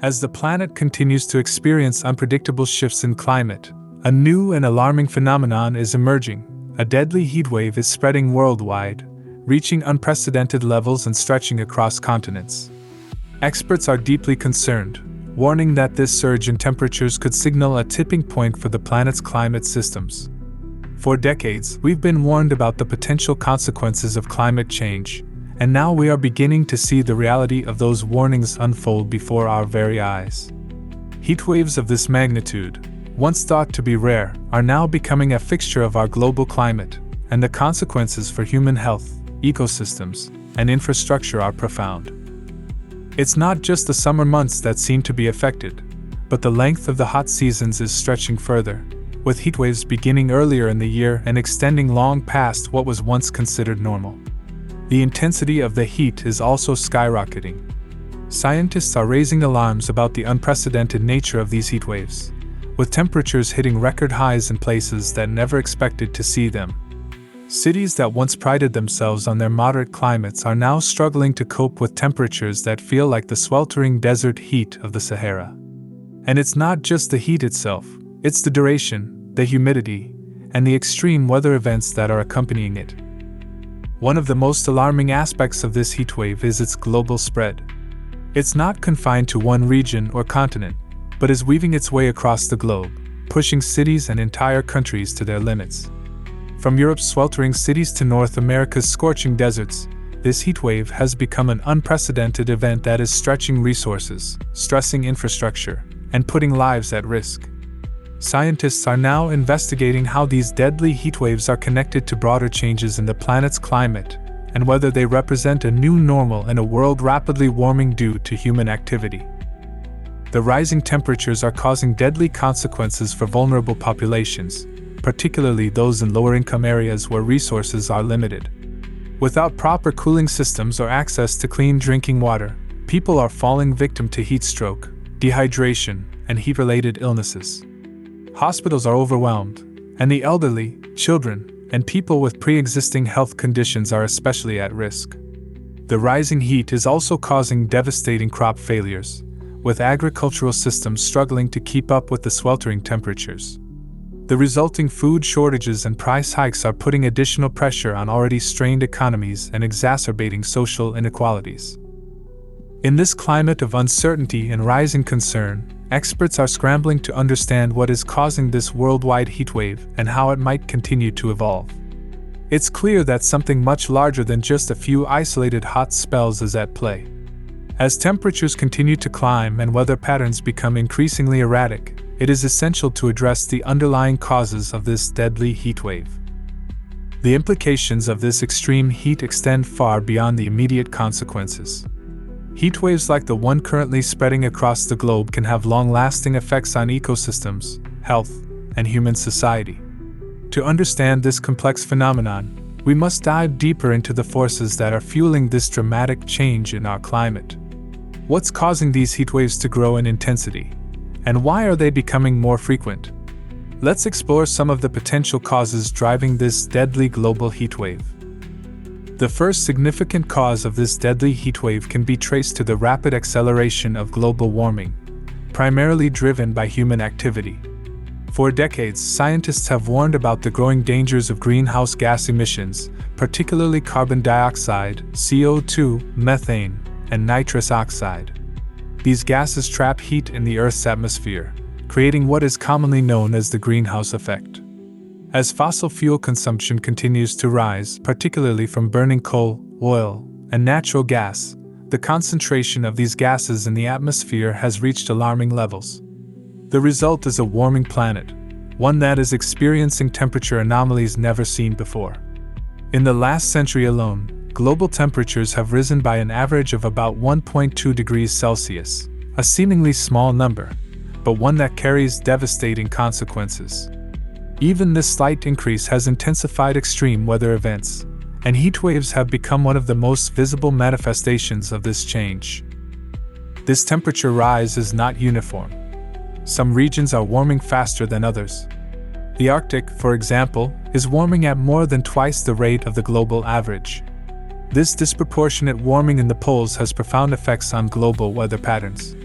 As the planet continues to experience unpredictable shifts in climate, a new and alarming phenomenon is emerging. A deadly heatwave is spreading worldwide, reaching unprecedented levels and stretching across continents. Experts are deeply concerned, warning that this surge in temperatures could signal a tipping point for the planet's climate systems. For decades, we've been warned about the potential consequences of climate change, and now we are beginning to see the reality of those warnings unfold before our very eyes. Heatwaves of this magnitude, once thought to be rare, are now becoming a fixture of our global climate, and the consequences for human health, ecosystems, and infrastructure are profound. It's not just the summer months that seem to be affected, but the length of the hot seasons is stretching further, with heatwaves beginning earlier in the year and extending long past what was once considered normal. The intensity of the heat is also skyrocketing. Scientists are raising alarms about the unprecedented nature of these heatwaves, with temperatures hitting record highs in places that never expected to see them. Cities that once prided themselves on their moderate climates are now struggling to cope with temperatures that feel like the sweltering desert heat of the Sahara. And it's not just the heat itself, it's the duration, the humidity, and the extreme weather events that are accompanying it. One of the most alarming aspects of this heatwave is its global spread. It's not confined to one region or continent, but is weaving its way across the globe, pushing cities and entire countries to their limits. From Europe's sweltering cities to North America's scorching deserts, this heatwave has become an unprecedented event that is stretching resources, stressing infrastructure, and putting lives at risk. Scientists are now investigating how these deadly heatwaves are connected to broader changes in the planet's climate, and whether they represent a new normal in a world rapidly warming due to human activity. The rising temperatures are causing deadly consequences for vulnerable populations, particularly those in lower-income areas where resources are limited. Without proper cooling systems or access to clean drinking water, people are falling victim to heat stroke, dehydration, and heat-related illnesses. Hospitals are overwhelmed, and the elderly, children, and people with pre-existing health conditions are especially at risk. The rising heat is also causing devastating crop failures, with agricultural systems struggling to keep up with the sweltering temperatures. The resulting food shortages and price hikes are putting additional pressure on already strained economies and exacerbating social inequalities. In this climate of uncertainty and rising concern, experts are scrambling to understand what is causing this worldwide heatwave and how it might continue to evolve. It's clear that something much larger than just a few isolated hot spells is at play. As temperatures continue to climb and weather patterns become increasingly erratic, it is essential to address the underlying causes of this deadly heatwave. The implications of this extreme heat extend far beyond the immediate consequences. Heatwaves like the one currently spreading across the globe can have long-lasting effects on ecosystems, health, and human society. To understand this complex phenomenon, we must dive deeper into the forces that are fueling this dramatic change in our climate. What's causing these heatwaves to grow in intensity? And why are they becoming more frequent? Let's explore some of the potential causes driving this deadly global heatwave. The first significant cause of this deadly heatwave can be traced to the rapid acceleration of global warming, primarily driven by human activity. For decades, scientists have warned about the growing dangers of greenhouse gas emissions, particularly carbon dioxide, CO2, methane, and nitrous oxide. These gases trap heat in the Earth's atmosphere, creating what is commonly known as the greenhouse effect. As fossil fuel consumption continues to rise, particularly from burning coal, oil, and natural gas, the concentration of these gases in the atmosphere has reached alarming levels. The result is a warming planet, one that is experiencing temperature anomalies never seen before. In the last century alone, global temperatures have risen by an average of about 1.2 degrees Celsius, a seemingly small number, but one that carries devastating consequences. Even this slight increase has intensified extreme weather events, and heatwaves have become one of the most visible manifestations of this change. This temperature rise is not uniform. Some regions are warming faster than others. The Arctic, for example, is warming at more than twice the rate of the global average. This disproportionate warming in the poles has profound effects on global weather patterns.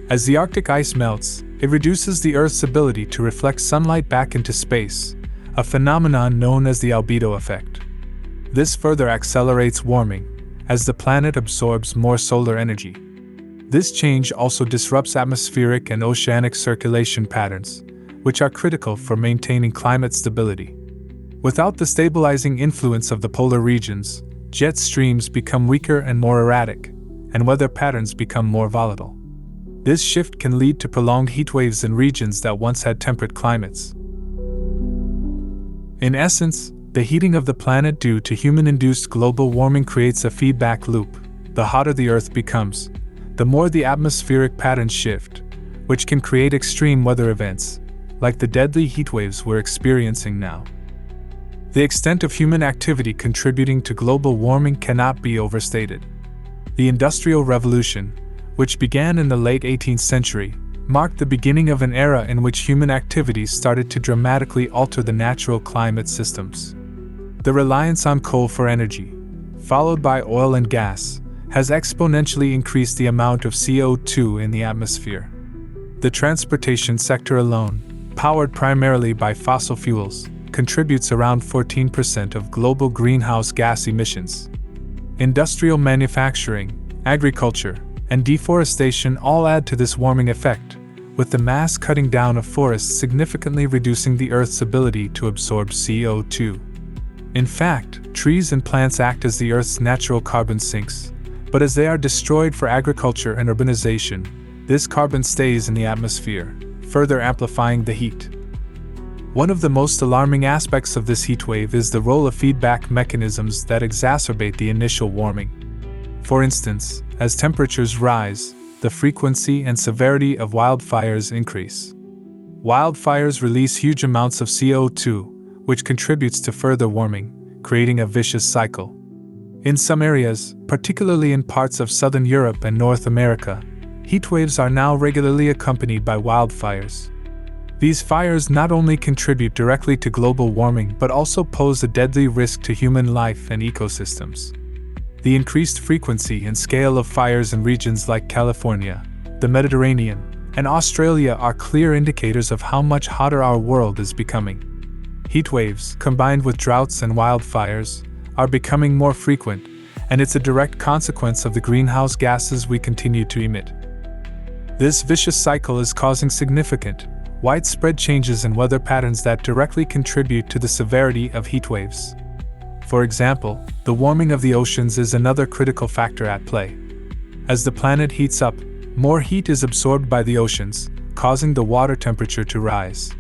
As the Arctic ice melts, it reduces the Earth's ability to reflect sunlight back into space, a phenomenon known as the albedo effect. This further accelerates warming, as the planet absorbs more solar energy. This change also disrupts atmospheric and oceanic circulation patterns, which are critical for maintaining climate stability. Without the stabilizing influence of the polar regions, jet streams become weaker and more erratic, and weather patterns become more volatile. This shift can lead to prolonged heat waves in regions that once had temperate climates. In essence, the heating of the planet due to human-induced global warming creates a feedback loop. The hotter the Earth becomes, the more the atmospheric patterns shift, which can create extreme weather events, like the deadly heat waves we're experiencing now. The extent of human activity contributing to global warming cannot be overstated. The Industrial Revolution, which began in the late 18th century, marked the beginning of an era in which human activities started to dramatically alter the natural climate systems. The reliance on coal for energy, followed by oil and gas, has exponentially increased the amount of CO2 in the atmosphere. The transportation sector alone, powered primarily by fossil fuels, contributes around 14% of global greenhouse gas emissions. Industrial manufacturing, agriculture, and deforestation all add to this warming effect, with the mass cutting down of forests significantly reducing the Earth's ability to absorb CO2. In fact, trees and plants act as the Earth's natural carbon sinks, but as they are destroyed for agriculture and urbanization, this carbon stays in the atmosphere, further amplifying the heat. One of the most alarming aspects of this heat wave is the role of feedback mechanisms that exacerbate the initial warming. For instance, as temperatures rise, the frequency and severity of wildfires increase. Wildfires release huge amounts of CO2, which contributes to further warming, creating a vicious cycle. In some areas, particularly in parts of southern Europe and North America, heat waves are now regularly accompanied by wildfires. These fires not only contribute directly to global warming but also pose a deadly risk to human life and ecosystems. The increased frequency and scale of fires in regions like California, the Mediterranean, and Australia are clear indicators of how much hotter our world is becoming. Heat waves, combined with droughts and wildfires, are becoming more frequent, and it's a direct consequence of the greenhouse gases we continue to emit. This vicious cycle is causing significant, widespread changes in weather patterns that directly contribute to the severity of heat waves. For example, the warming of the oceans is another critical factor at play. As the planet heats up, more heat is absorbed by the oceans, causing the water temperature to rise.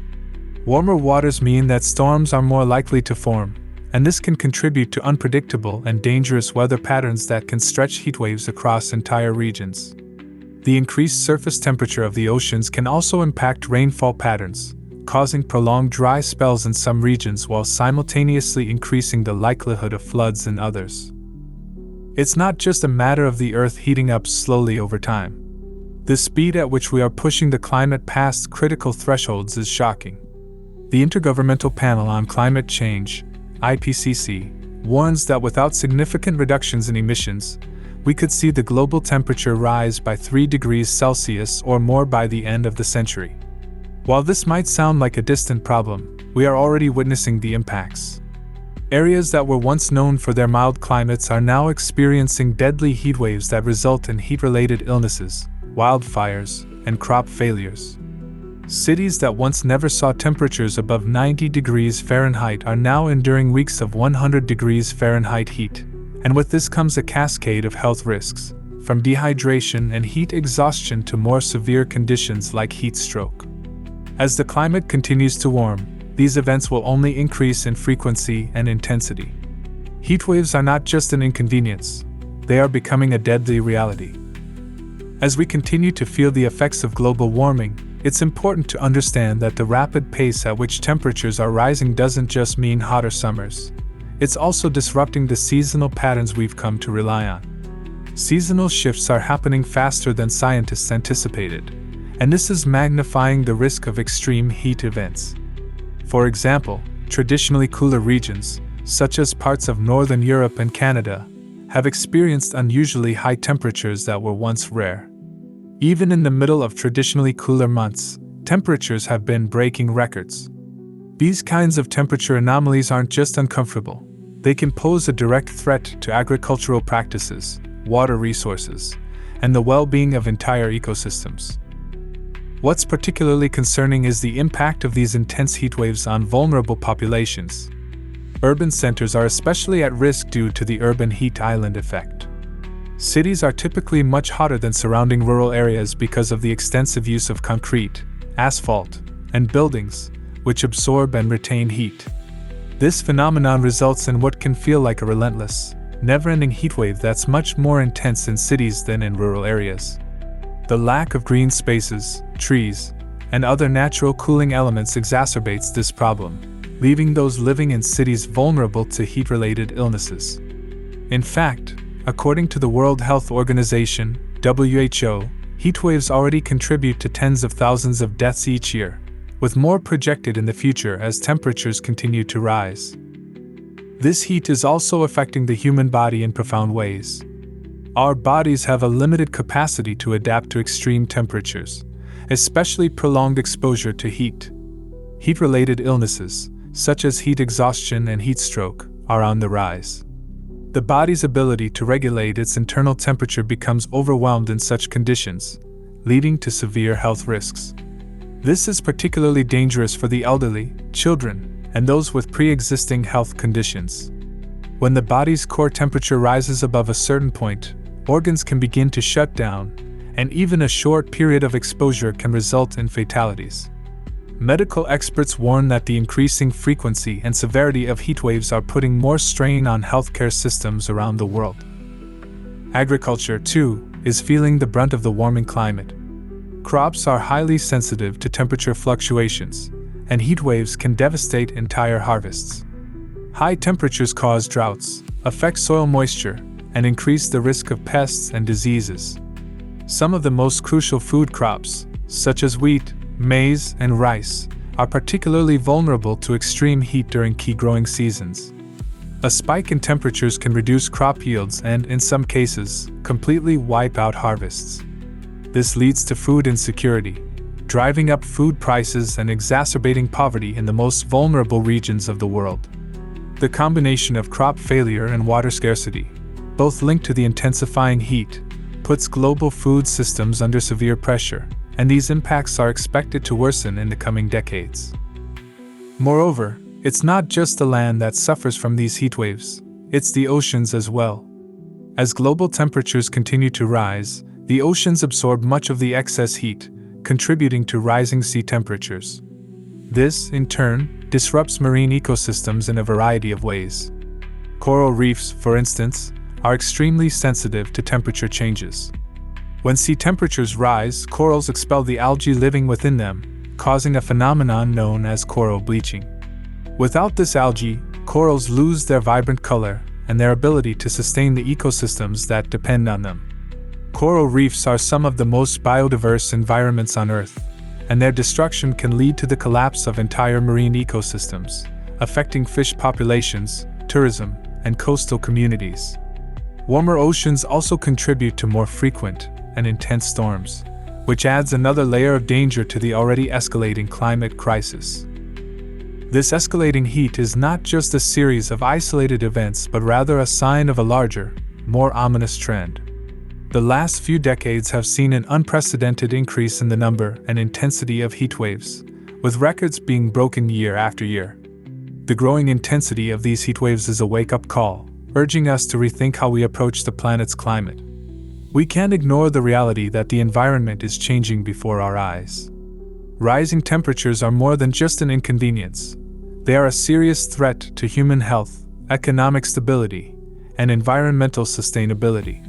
Warmer waters mean that storms are more likely to form, and this can contribute to unpredictable and dangerous weather patterns that can stretch heat waves across entire regions. The increased surface temperature of the oceans can also impact rainfall patterns, causing prolonged dry spells in some regions while simultaneously increasing the likelihood of floods in others. It's not just a matter of the Earth heating up slowly over time. The speed at which we are pushing the climate past critical thresholds is shocking. The Intergovernmental Panel on Climate Change, IPCC, warns that without significant reductions in emissions, we could see the global temperature rise by 3 degrees Celsius or more by the end of the century. While this might sound like a distant problem, we are already witnessing the impacts. Areas that were once known for their mild climates are now experiencing deadly heat waves that result in heat-related illnesses, wildfires, and crop failures. Cities that once never saw temperatures above 90 degrees Fahrenheit are now enduring weeks of 100 degrees Fahrenheit heat, and with this comes a cascade of health risks, from dehydration and heat exhaustion to more severe conditions like heat stroke. As the climate continues to warm, these events will only increase in frequency and intensity. Heat waves are not just an inconvenience, they are becoming a deadly reality. As we continue to feel the effects of global warming, it's important to understand that the rapid pace at which temperatures are rising doesn't just mean hotter summers. It's also disrupting the seasonal patterns we've come to rely on. Seasonal shifts are happening faster than scientists anticipated, and this is magnifying the risk of extreme heat events. For example, traditionally cooler regions, such as parts of northern Europe and Canada, have experienced unusually high temperatures that were once rare. Even in the middle of traditionally cooler months, temperatures have been breaking records. These kinds of temperature anomalies aren't just uncomfortable, they can pose a direct threat to agricultural practices, water resources, and the well-being of entire ecosystems. What's particularly concerning is the impact of these intense heat waves on vulnerable populations. Urban centers are especially at risk due to the urban heat island effect. Cities are typically much hotter than surrounding rural areas because of the extensive use of concrete, asphalt, and buildings, which absorb and retain heat. This phenomenon results in what can feel like a relentless, never-ending heatwave that's much more intense in cities than in rural areas. The lack of green spaces, trees, and other natural cooling elements exacerbates this problem, leaving those living in cities vulnerable to heat-related illnesses. In fact, according to the World Health Organization, WHO, heatwaves already contribute to tens of thousands of deaths each year, with more projected in the future as temperatures continue to rise. This heat is also affecting the human body in profound ways. Our bodies have a limited capacity to adapt to extreme temperatures, especially prolonged exposure to heat. Heat-related illnesses, such as heat exhaustion and heat stroke, are on the rise. The body's ability to regulate its internal temperature becomes overwhelmed in such conditions, leading to severe health risks. This is particularly dangerous for the elderly, children, and those with pre-existing health conditions. When the body's core temperature rises above a certain point, organs can begin to shut down, and even a short period of exposure can result in fatalities. Medical experts warn that the increasing frequency and severity of heatwaves are putting more strain on healthcare systems around the world. Agriculture, too, is feeling the brunt of the warming climate. Crops are highly sensitive to temperature fluctuations, and heatwaves can devastate entire harvests. High temperatures cause droughts, affect soil moisture, and increase the risk of pests and diseases. Some of the most crucial food crops, such as wheat, maize, and rice, are particularly vulnerable to extreme heat during key growing seasons. A spike in temperatures can reduce crop yields and, in some cases, completely wipe out harvests. This leads to food insecurity, driving up food prices and exacerbating poverty in the most vulnerable regions of the world. The combination of crop failure and water scarcity, both linked to the intensifying heat, puts global food systems under severe pressure, and these impacts are expected to worsen in the coming decades. Moreover, it's not just the land that suffers from these heatwaves, it's the oceans as well. As global temperatures continue to rise, the oceans absorb much of the excess heat, contributing to rising sea temperatures. This, in turn, disrupts marine ecosystems in a variety of ways. Coral reefs, for instance, are extremely sensitive to temperature changes. When sea temperatures rise, corals expel the algae living within them, causing a phenomenon known as coral bleaching. Without this algae, corals lose their vibrant color and their ability to sustain the ecosystems that depend on them. Coral reefs are some of the most biodiverse environments on Earth, and their destruction can lead to the collapse of entire marine ecosystems, affecting fish populations, tourism, and coastal communities. Warmer oceans also contribute to more frequent and intense storms, which adds another layer of danger to the already escalating climate crisis. This escalating heat is not just a series of isolated events but rather a sign of a larger, more ominous trend. The last few decades have seen an unprecedented increase in the number and intensity of heat waves, with records being broken year after year. The growing intensity of these heat waves is a wake-up call, urging us to rethink how we approach the planet's climate. We can't ignore the reality that the environment is changing before our eyes. Rising temperatures are more than just an inconvenience. They are a serious threat to human health, economic stability, and environmental sustainability.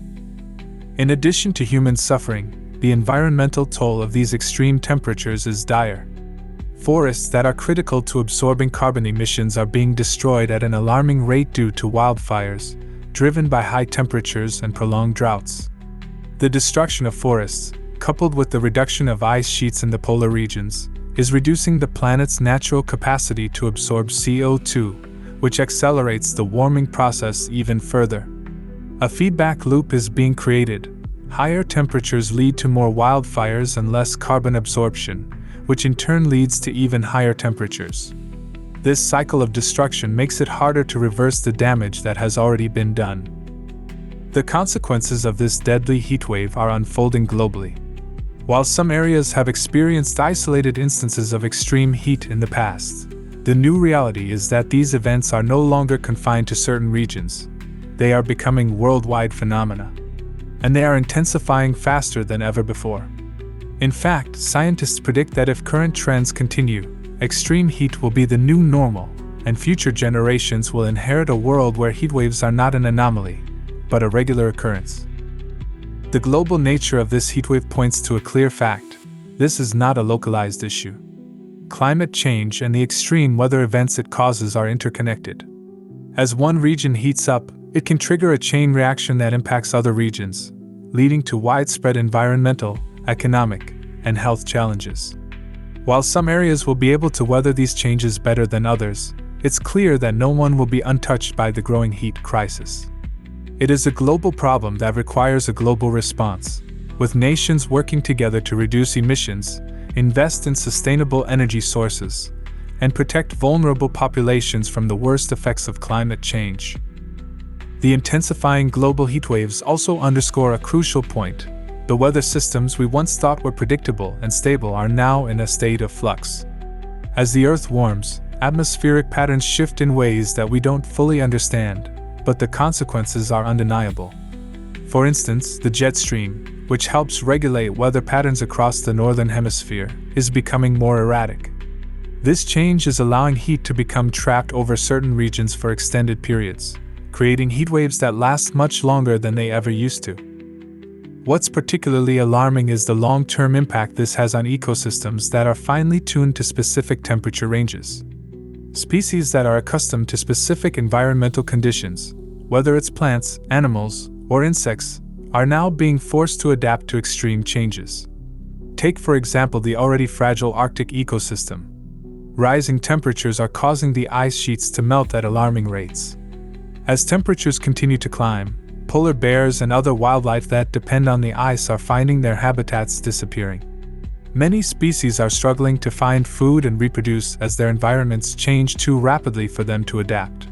In addition to human suffering, the environmental toll of these extreme temperatures is dire. Forests that are critical to absorbing carbon emissions are being destroyed at an alarming rate due to wildfires, driven by high temperatures and prolonged droughts. The destruction of forests, coupled with the reduction of ice sheets in the polar regions, is reducing the planet's natural capacity to absorb CO2, which accelerates the warming process even further. A feedback loop is being created. Higher temperatures lead to more wildfires and less carbon absorption, which in turn leads to even higher temperatures. This cycle of destruction makes it harder to reverse the damage that has already been done. The consequences of this deadly heatwave are unfolding globally. While some areas have experienced isolated instances of extreme heat in the past, the new reality is that these events are no longer confined to certain regions. They are becoming worldwide phenomena. And they are intensifying faster than ever before. In fact, scientists predict that if current trends continue, extreme heat will be the new normal, and future generations will inherit a world where heatwaves are not an anomaly, but a regular occurrence. The global nature of this heatwave points to a clear fact: this is not a localized issue. Climate change and the extreme weather events it causes are interconnected. As one region heats up, it can trigger a chain reaction that impacts other regions, leading to widespread environmental, economic, and health challenges. While some areas will be able to weather these changes better than others, it's clear that no one will be untouched by the growing heat crisis. It is a global problem that requires a global response, with nations working together to reduce emissions, invest in sustainable energy sources, and protect vulnerable populations from the worst effects of climate change. The intensifying global heatwaves also underscore a crucial point: the weather systems we once thought were predictable and stable are now in a state of flux. As the Earth warms, atmospheric patterns shift in ways that we don't fully understand, but the consequences are undeniable. For instance, the jet stream, which helps regulate weather patterns across the northern hemisphere, is becoming more erratic. This change is allowing heat to become trapped over certain regions for extended periods, creating heatwaves that last much longer than they ever used to. What's particularly alarming is the long-term impact this has on ecosystems that are finely tuned to specific temperature ranges. Species that are accustomed to specific environmental conditions, whether it's plants, animals, or insects, are now being forced to adapt to extreme changes. Take, for example, the already fragile Arctic ecosystem. Rising temperatures are causing the ice sheets to melt at alarming rates. As temperatures continue to climb, polar bears and other wildlife that depend on the ice are finding their habitats disappearing. Many species are struggling to find food and reproduce as their environments change too rapidly for them to adapt.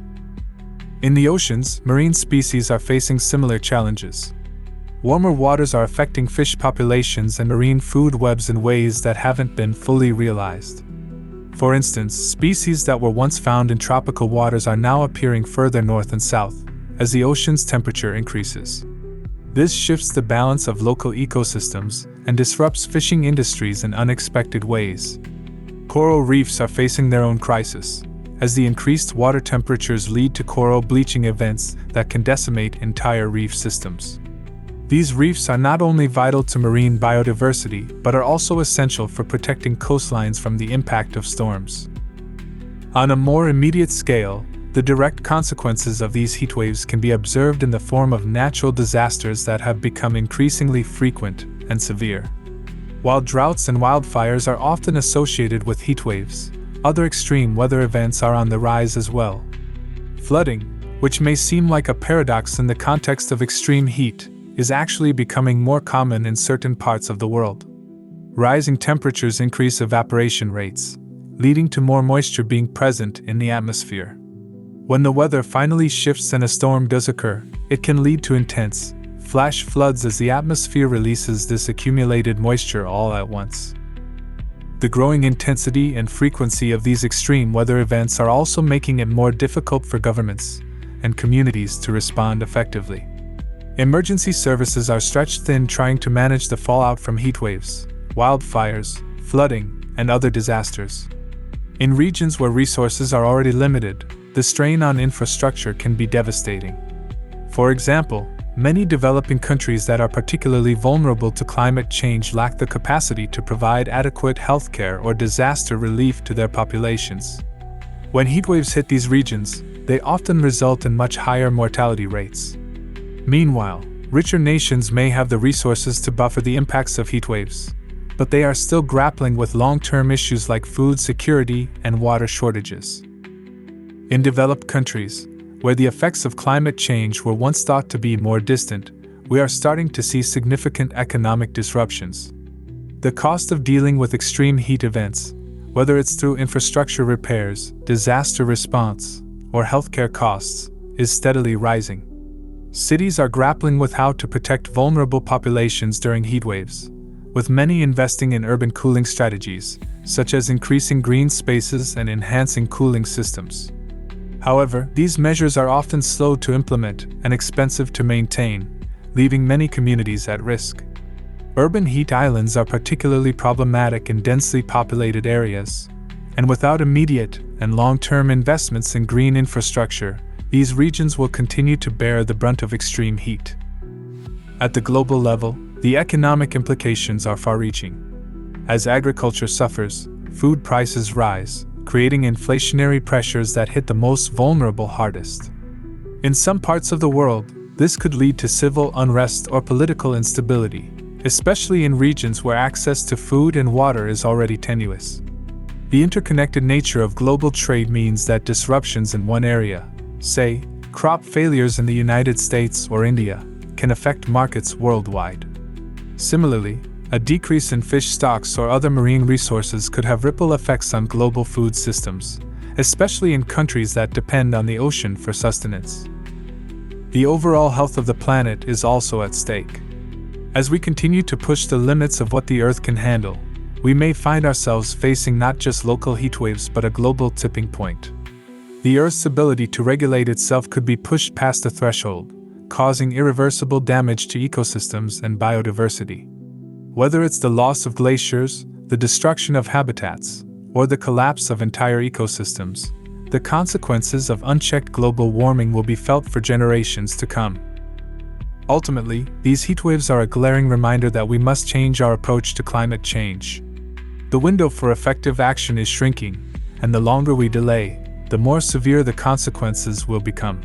In the oceans, marine species are facing similar challenges. Warmer waters are affecting fish populations and marine food webs in ways that haven't been fully realized. For instance, species that were once found in tropical waters are now appearing further north and south, as the ocean's temperature increases. This shifts the balance of local ecosystems and disrupts fishing industries in unexpected ways. Coral reefs are facing their own crisis, as the increased water temperatures lead to coral bleaching events that can decimate entire reef systems. These reefs are not only vital to marine biodiversity, but are also essential for protecting coastlines from the impact of storms. On a more immediate scale, the direct consequences of these heatwaves can be observed in the form of natural disasters that have become increasingly frequent and severe. While droughts and wildfires are often associated with heatwaves, other extreme weather events are on the rise as well. Flooding, which may seem like a paradox in the context of extreme heat, is actually becoming more common in certain parts of the world. Rising temperatures increase evaporation rates, leading to more moisture being present in the atmosphere. When the weather finally shifts and a storm does occur, it can lead to intense, flash floods as the atmosphere releases this accumulated moisture all at once. The growing intensity and frequency of these extreme weather events are also making it more difficult for governments and communities to respond effectively. Emergency services are stretched thin trying to manage the fallout from heatwaves, wildfires, flooding, and other disasters. In regions where resources are already limited, the strain on infrastructure can be devastating. For example, many developing countries that are particularly vulnerable to climate change lack the capacity to provide adequate healthcare or disaster relief to their populations. When heatwaves hit these regions, they often result in much higher mortality rates. Meanwhile, richer nations may have the resources to buffer the impacts of heatwaves, but they are still grappling with long-term issues like food security and water shortages. In developed countries, where the effects of climate change were once thought to be more distant, we are starting to see significant economic disruptions. The cost of dealing with extreme heat events, whether it's through infrastructure repairs, disaster response, or healthcare costs, is steadily rising. Cities are grappling with how to protect vulnerable populations during heat waves, with many investing in urban cooling strategies, such as increasing green spaces and enhancing cooling systems. However, these measures are often slow to implement and expensive to maintain, leaving many communities at risk. Urban heat islands are particularly problematic in densely populated areas, and without immediate and long-term investments in green infrastructure, these regions will continue to bear the brunt of extreme heat. At the global level, the economic implications are far-reaching. As agriculture suffers, food prices rise, creating inflationary pressures that hit the most vulnerable hardest. In some parts of the world, this could lead to civil unrest or political instability, especially in regions where access to food and water is already tenuous. The interconnected nature of global trade means that disruptions in one area, say, crop failures in the United States or India, can affect markets worldwide. Similarly, a decrease in fish stocks or other marine resources could have ripple effects on global food systems, especially in countries that depend on the ocean for sustenance. The overall health of the planet is also at stake. As we continue to push the limits of what the Earth can handle, we may find ourselves facing not just local heatwaves but a global tipping point. The Earth's ability to regulate itself could be pushed past a threshold, causing irreversible damage to ecosystems and biodiversity. Whether it's the loss of glaciers, the destruction of habitats, or the collapse of entire ecosystems, the consequences of unchecked global warming will be felt for generations to come. Ultimately, these heatwaves are a glaring reminder that we must change our approach to climate change. The window for effective action is shrinking, and the longer we delay, the more severe the consequences will become.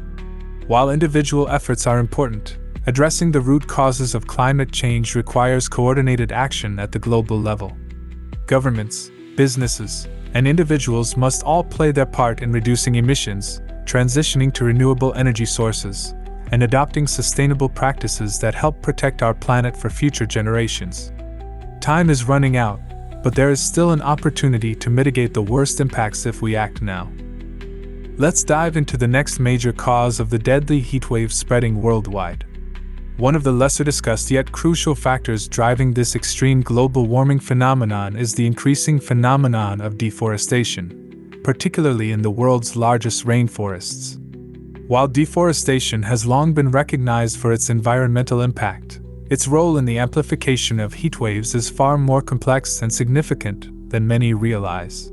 While individual efforts are important, addressing the root causes of climate change requires coordinated action at the global level. Governments, businesses, and individuals must all play their part in reducing emissions, transitioning to renewable energy sources, and adopting sustainable practices that help protect our planet for future generations. Time is running out, but there is still an opportunity to mitigate the worst impacts if we act now. Let's dive into the next major cause of the deadly heatwave spreading worldwide. One of the lesser discussed yet crucial factors driving this extreme global warming phenomenon is the increasing phenomenon of deforestation, particularly in the world's largest rainforests. While deforestation has long been recognized for its environmental impact, its role in the amplification of heatwaves is far more complex and significant than many realize.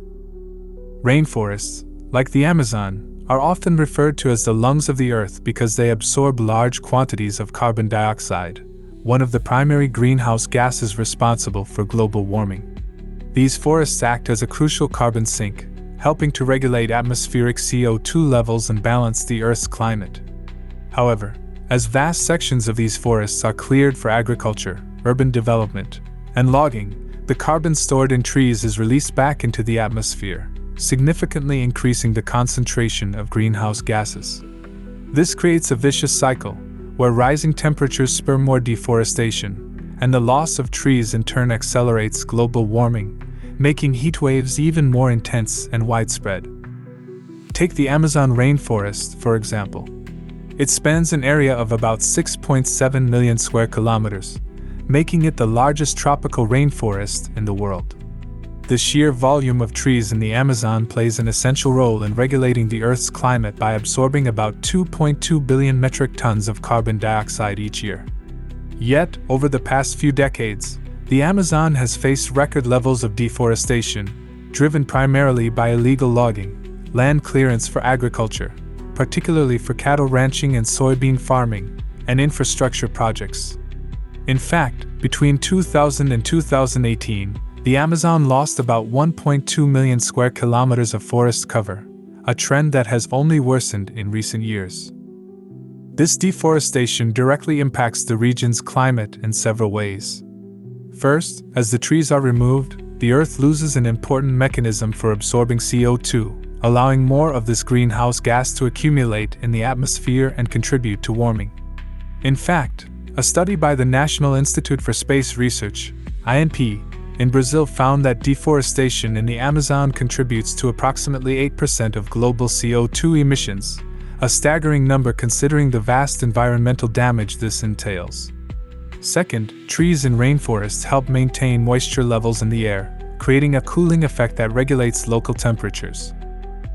Rainforests, like the Amazon, are often referred to as the lungs of the Earth because they absorb large quantities of carbon dioxide, one of the primary greenhouse gases responsible for global warming. These forests act as a crucial carbon sink, helping to regulate atmospheric CO2 levels and balance the Earth's climate. However, as vast sections of these forests are cleared for agriculture, urban development, and logging, the carbon stored in trees is released back into the atmosphere, significantly increasing the concentration of greenhouse gases. This creates a vicious cycle, where rising temperatures spur more deforestation, and the loss of trees in turn accelerates global warming, making heatwaves even more intense and widespread. Take the Amazon rainforest, for example. It spans an area of about 6.7 million square kilometers, making it the largest tropical rainforest in the world. The sheer volume of trees in the Amazon plays an essential role in regulating the Earth's climate by absorbing about 2.2 billion metric tons of carbon dioxide each year. Yet, over the past few decades, the Amazon has faced record levels of deforestation, driven primarily by illegal logging, land clearance for agriculture, particularly for cattle ranching and soybean farming, and infrastructure projects. In fact, between 2000 and 2018, the Amazon lost about 1.2 million square kilometers of forest cover, a trend that has only worsened in recent years. This deforestation directly impacts the region's climate in several ways. First, as the trees are removed, the Earth loses an important mechanism for absorbing CO2, allowing more of this greenhouse gas to accumulate in the atmosphere and contribute to warming. In fact, A study by the National Institute for Space Research, INP, in Brazil found that deforestation in the Amazon contributes to approximately 8% of global CO2 emissions, a staggering number considering the vast environmental damage this entails. Second, trees in rainforests help maintain moisture levels in the air, creating a cooling effect that regulates local temperatures.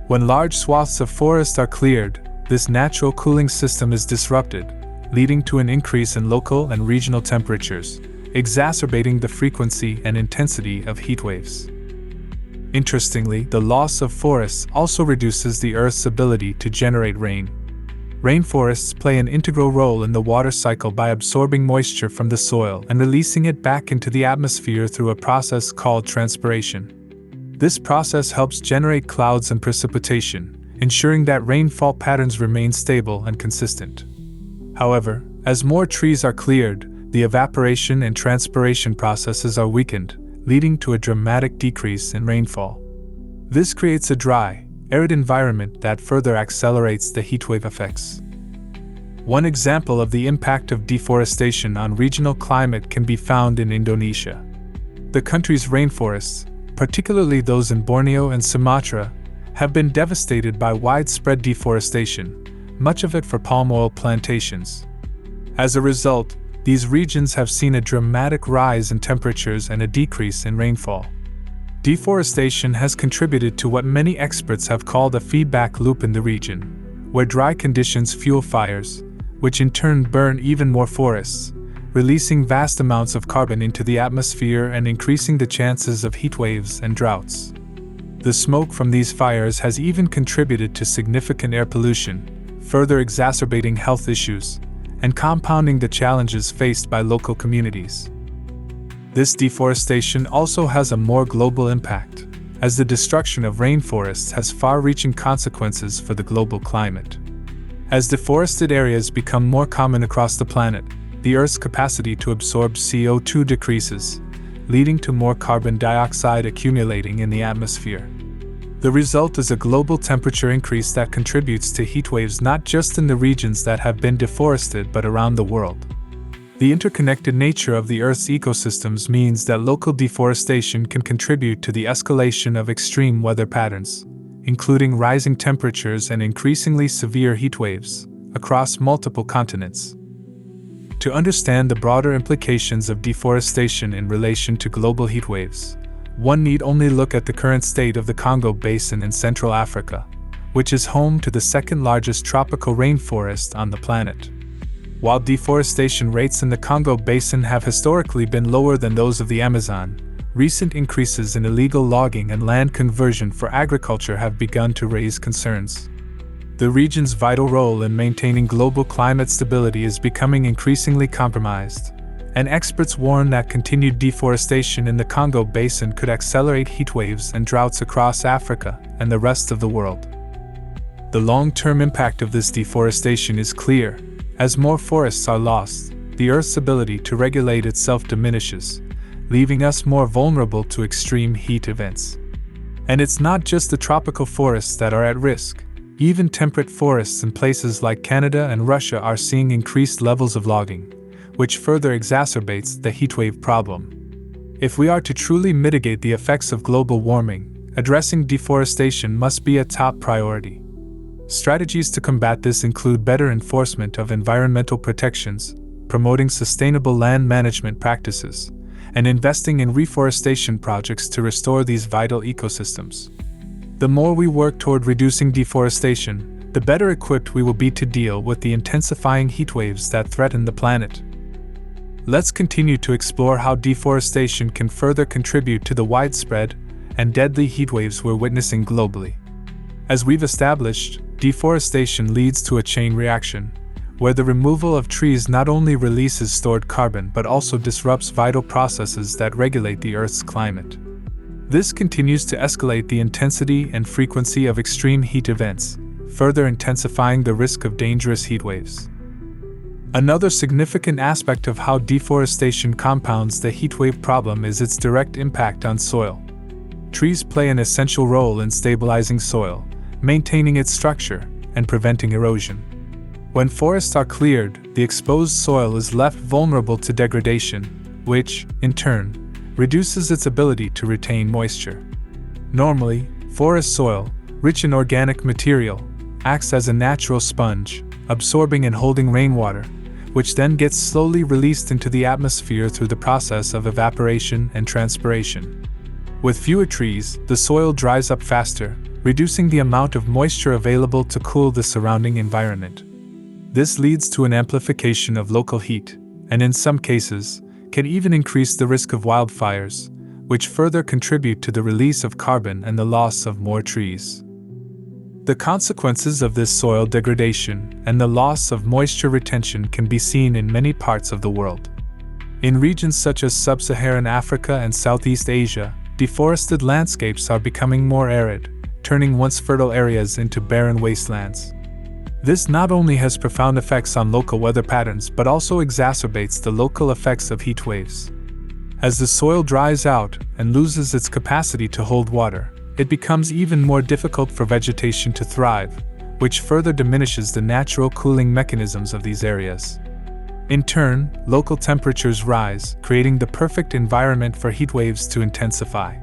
When large swaths of forest are cleared, this natural cooling system is disrupted, leading to an increase in local and regional temperatures, exacerbating the frequency and intensity of heat waves. Interestingly, the loss of forests also reduces the Earth's ability to generate rain. Rainforests play an integral role in the water cycle by absorbing moisture from the soil and releasing it back into the atmosphere through a process called transpiration. This process helps generate clouds and precipitation, ensuring that rainfall patterns remain stable and consistent. However, as more trees are cleared, the evaporation and transpiration processes are weakened, leading to a dramatic decrease in rainfall. This creates a dry, arid environment that further accelerates the heatwave effects. One example of the impact of deforestation on regional climate can be found in Indonesia. The country's rainforests, particularly those in Borneo and Sumatra, have been devastated by widespread deforestation, much of it for palm oil plantations. As a result, these regions have seen a dramatic rise in temperatures and a decrease in rainfall. Deforestation has contributed to what many experts have called a feedback loop in the region, where dry conditions fuel fires, which in turn burn even more forests, releasing vast amounts of carbon into the atmosphere and increasing the chances of heat waves and droughts. The smoke from these fires has even contributed to significant air pollution, further exacerbating health issues and compounding the challenges faced by local communities. This deforestation also has a more global impact, as the destruction of rainforests has far-reaching consequences for the global climate. As deforested areas become more common across the planet, the Earth's capacity to absorb CO2 decreases, leading to more carbon dioxide accumulating in the atmosphere. The result is a global temperature increase that contributes to heatwaves not just in the regions that have been deforested but around the world. The interconnected nature of the Earth's ecosystems means that local deforestation can contribute to the escalation of extreme weather patterns, including rising temperatures and increasingly severe heatwaves, across multiple continents. To understand the broader implications of deforestation in relation to global heatwaves, one need only look at the current state of the Congo Basin in Central Africa, which is home to the second largest tropical rainforest on the planet. While deforestation rates in the Congo Basin have historically been lower than those of the Amazon, recent increases in illegal logging and land conversion for agriculture have begun to raise concerns. The region's vital role in maintaining global climate stability is becoming increasingly compromised, and experts warn that continued deforestation in the Congo Basin could accelerate heatwaves and droughts across Africa and the rest of the world. The long-term impact of this deforestation is clear. As more forests are lost, the Earth's ability to regulate itself diminishes, leaving us more vulnerable to extreme heat events. And it's not just the tropical forests that are at risk. Even temperate forests in places like Canada and Russia are seeing increased levels of logging, which further exacerbates the heatwave problem. If we are to truly mitigate the effects of global warming, addressing deforestation must be a top priority. Strategies to combat this include better enforcement of environmental protections, promoting sustainable land management practices, and investing in reforestation projects to restore these vital ecosystems. The more we work toward reducing deforestation, the better equipped we will be to deal with the intensifying heatwaves that threaten the planet. Let's continue to explore how deforestation can further contribute to the widespread and deadly heatwaves we're witnessing globally. As we've established, deforestation leads to a chain reaction, where the removal of trees not only releases stored carbon but also disrupts vital processes that regulate the Earth's climate. This continues to escalate the intensity and frequency of extreme heat events, further intensifying the risk of dangerous heatwaves. Another significant aspect of how deforestation compounds the heatwave problem is its direct impact on soil. Trees play an essential role in stabilizing soil, maintaining its structure, and preventing erosion. When forests are cleared, the exposed soil is left vulnerable to degradation, which, in turn, reduces its ability to retain moisture. Normally, forest soil, rich in organic material, acts as a natural sponge, absorbing and holding rainwater, which then gets slowly released into the atmosphere through the process of evaporation and transpiration. With fewer trees, the soil dries up faster, reducing the amount of moisture available to cool the surrounding environment. This leads to an amplification of local heat, and in some cases, can even increase the risk of wildfires, which further contribute to the release of carbon and the loss of more trees. The consequences of this soil degradation and the loss of moisture retention can be seen in many parts of the world. In regions such as sub-Saharan Africa and Southeast Asia, deforested landscapes are becoming more arid, turning once fertile areas into barren wastelands. This not only has profound effects on local weather patterns but also exacerbates the local effects of heat waves. As the soil dries out and loses its capacity to hold water, it becomes even more difficult for vegetation to thrive, which further diminishes the natural cooling mechanisms of these areas. In turn, local temperatures rise, creating the perfect environment for heat waves to intensify.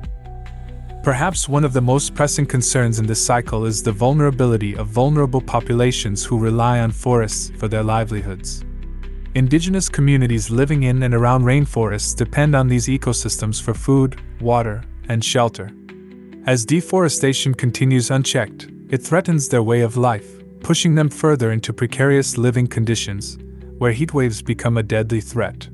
Perhaps one of the most pressing concerns in this cycle is the vulnerability of vulnerable populations who rely on forests for their livelihoods. Indigenous communities living in and around rainforests depend on these ecosystems for food, water, and shelter. As deforestation continues unchecked, it threatens their way of life, pushing them further into precarious living conditions, where heatwaves become a deadly threat.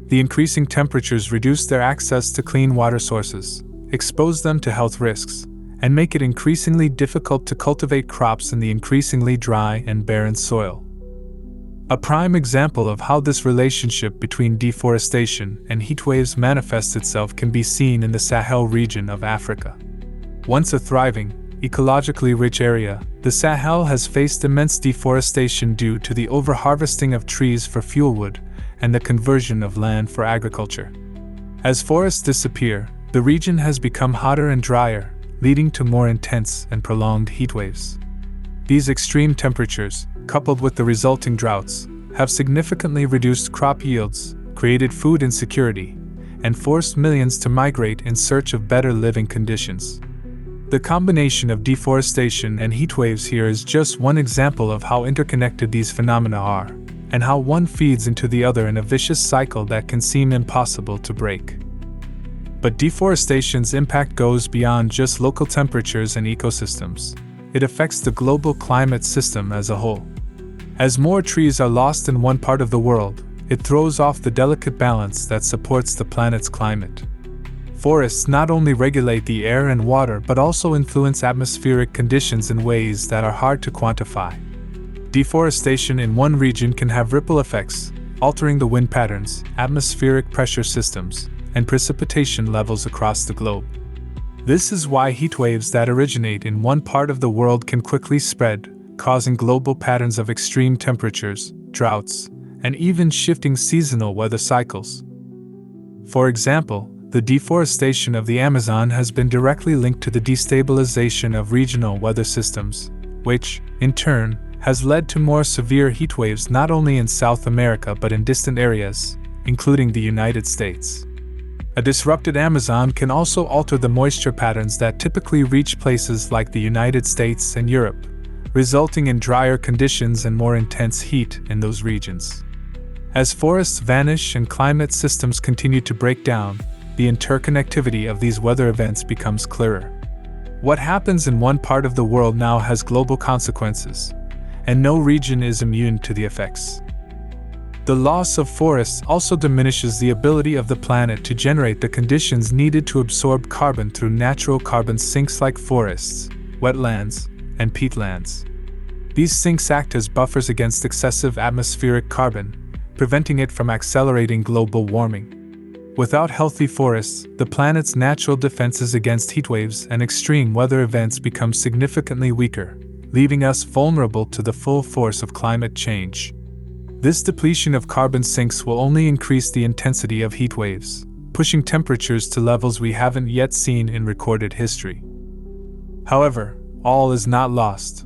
The increasing temperatures reduce their access to clean water sources, expose them to health risks, and make it increasingly difficult to cultivate crops in the increasingly dry and barren soil. A prime example of how this relationship between deforestation and heatwaves manifests itself can be seen in the Sahel region of Africa. Once a thriving, ecologically rich area, the Sahel has faced immense deforestation due to the overharvesting of trees for fuelwood and the conversion of land for agriculture. As forests disappear, the region has become hotter and drier, leading to more intense and prolonged heatwaves. These extreme temperatures, coupled with the resulting droughts, have significantly reduced crop yields, created food insecurity, and forced millions to migrate in search of better living conditions. The combination of deforestation and heatwaves here is just one example of how interconnected these phenomena are, and how one feeds into the other in a vicious cycle that can seem impossible to break. But deforestation's impact goes beyond just local temperatures and ecosystems. It affects the global climate system as a whole. As more trees are lost in one part of the world, it throws off the delicate balance that supports the planet's climate. Forests not only regulate the air and water but also influence atmospheric conditions in ways that are hard to quantify. Deforestation in one region can have ripple effects, altering the wind patterns, atmospheric pressure systems, and precipitation levels across the globe. This is why heatwaves that originate in one part of the world can quickly spread, causing global patterns of extreme temperatures, droughts, and even shifting seasonal weather cycles. For example, the deforestation of the Amazon has been directly linked to the destabilization of regional weather systems, which, in turn, has led to more severe heatwaves not only in South America but in distant areas, including the United States. A disrupted Amazon can also alter the moisture patterns that typically reach places like the United States and Europe, resulting in drier conditions and more intense heat in those regions. As forests vanish and climate systems continue to break down, the interconnectivity of these weather events becomes clearer. What happens in one part of the world now has global consequences, and no region is immune to the effects. The loss of forests also diminishes the ability of the planet to generate the conditions needed to absorb carbon through natural carbon sinks like forests, wetlands, and peatlands. These sinks act as buffers against excessive atmospheric carbon, preventing it from accelerating global warming. Without healthy forests, the planet's natural defenses against heatwaves and extreme weather events become significantly weaker, leaving us vulnerable to the full force of climate change. This depletion of carbon sinks will only increase the intensity of heatwaves, pushing temperatures to levels we haven't yet seen in recorded history. However, all is not lost.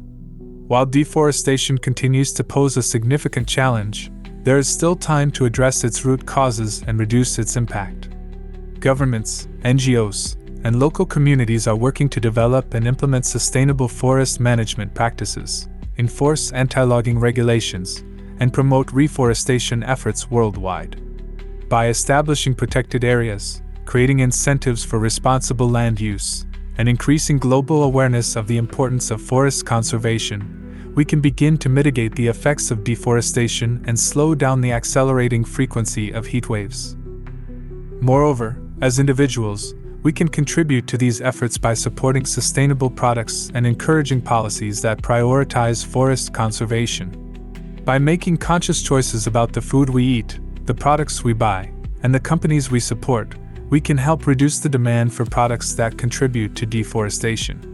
While deforestation continues to pose a significant challenge, there is still time to address its root causes and reduce its impact. Governments, NGOs, and local communities are working to develop and implement sustainable forest management practices, enforce anti-logging regulations, and promote reforestation efforts worldwide. By establishing protected areas, creating incentives for responsible land use, and increasing global awareness of the importance of forest conservation, we can begin to mitigate the effects of deforestation and slow down the accelerating frequency of heat waves. Moreover, as individuals, we can contribute to these efforts by supporting sustainable products and encouraging policies that prioritize forest conservation. By making conscious choices about the food we eat, the products we buy, and the companies we support, we can help reduce the demand for products that contribute to deforestation.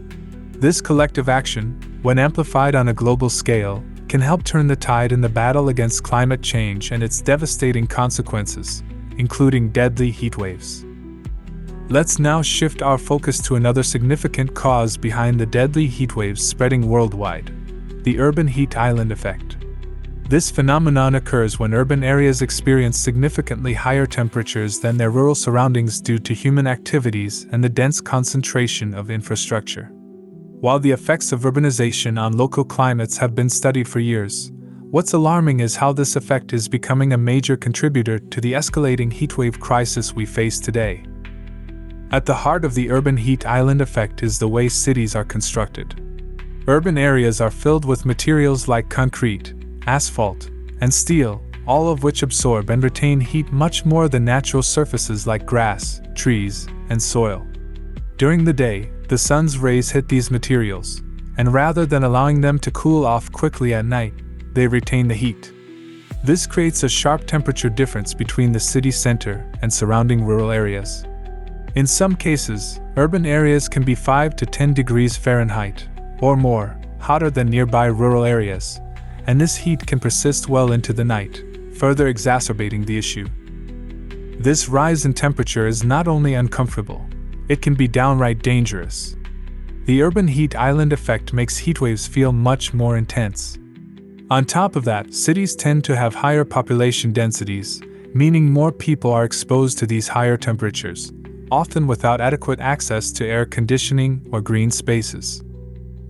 This collective action, when amplified on a global scale, can help turn the tide in the battle against climate change and its devastating consequences, including deadly heat waves. Let's now shift our focus to another significant cause behind the deadly heat waves spreading worldwide: the urban heat island effect. This phenomenon occurs when urban areas experience significantly higher temperatures than their rural surroundings due to human activities and the dense concentration of infrastructure. While the effects of urbanization on local climates have been studied for years, what's alarming is how this effect is becoming a major contributor to the escalating heatwave crisis we face today. At the heart of the urban heat island effect is the way cities are constructed. Urban areas are filled with materials like concrete, asphalt, and steel, all of which absorb and retain heat much more than natural surfaces like grass, trees, and soil. During the day, the sun's rays hit these materials, and rather than allowing them to cool off quickly at night, they retain the heat. This creates a sharp temperature difference between the city center and surrounding rural areas. In some cases, urban areas can be 5 to 10 degrees Fahrenheit, or more, hotter than nearby rural areas, and this heat can persist well into the night, further exacerbating the issue. This rise in temperature is not only uncomfortable, it can be downright dangerous. The urban heat island effect makes heatwaves feel much more intense. On top of that, cities tend to have higher population densities, meaning more people are exposed to these higher temperatures, often without adequate access to air conditioning or green spaces.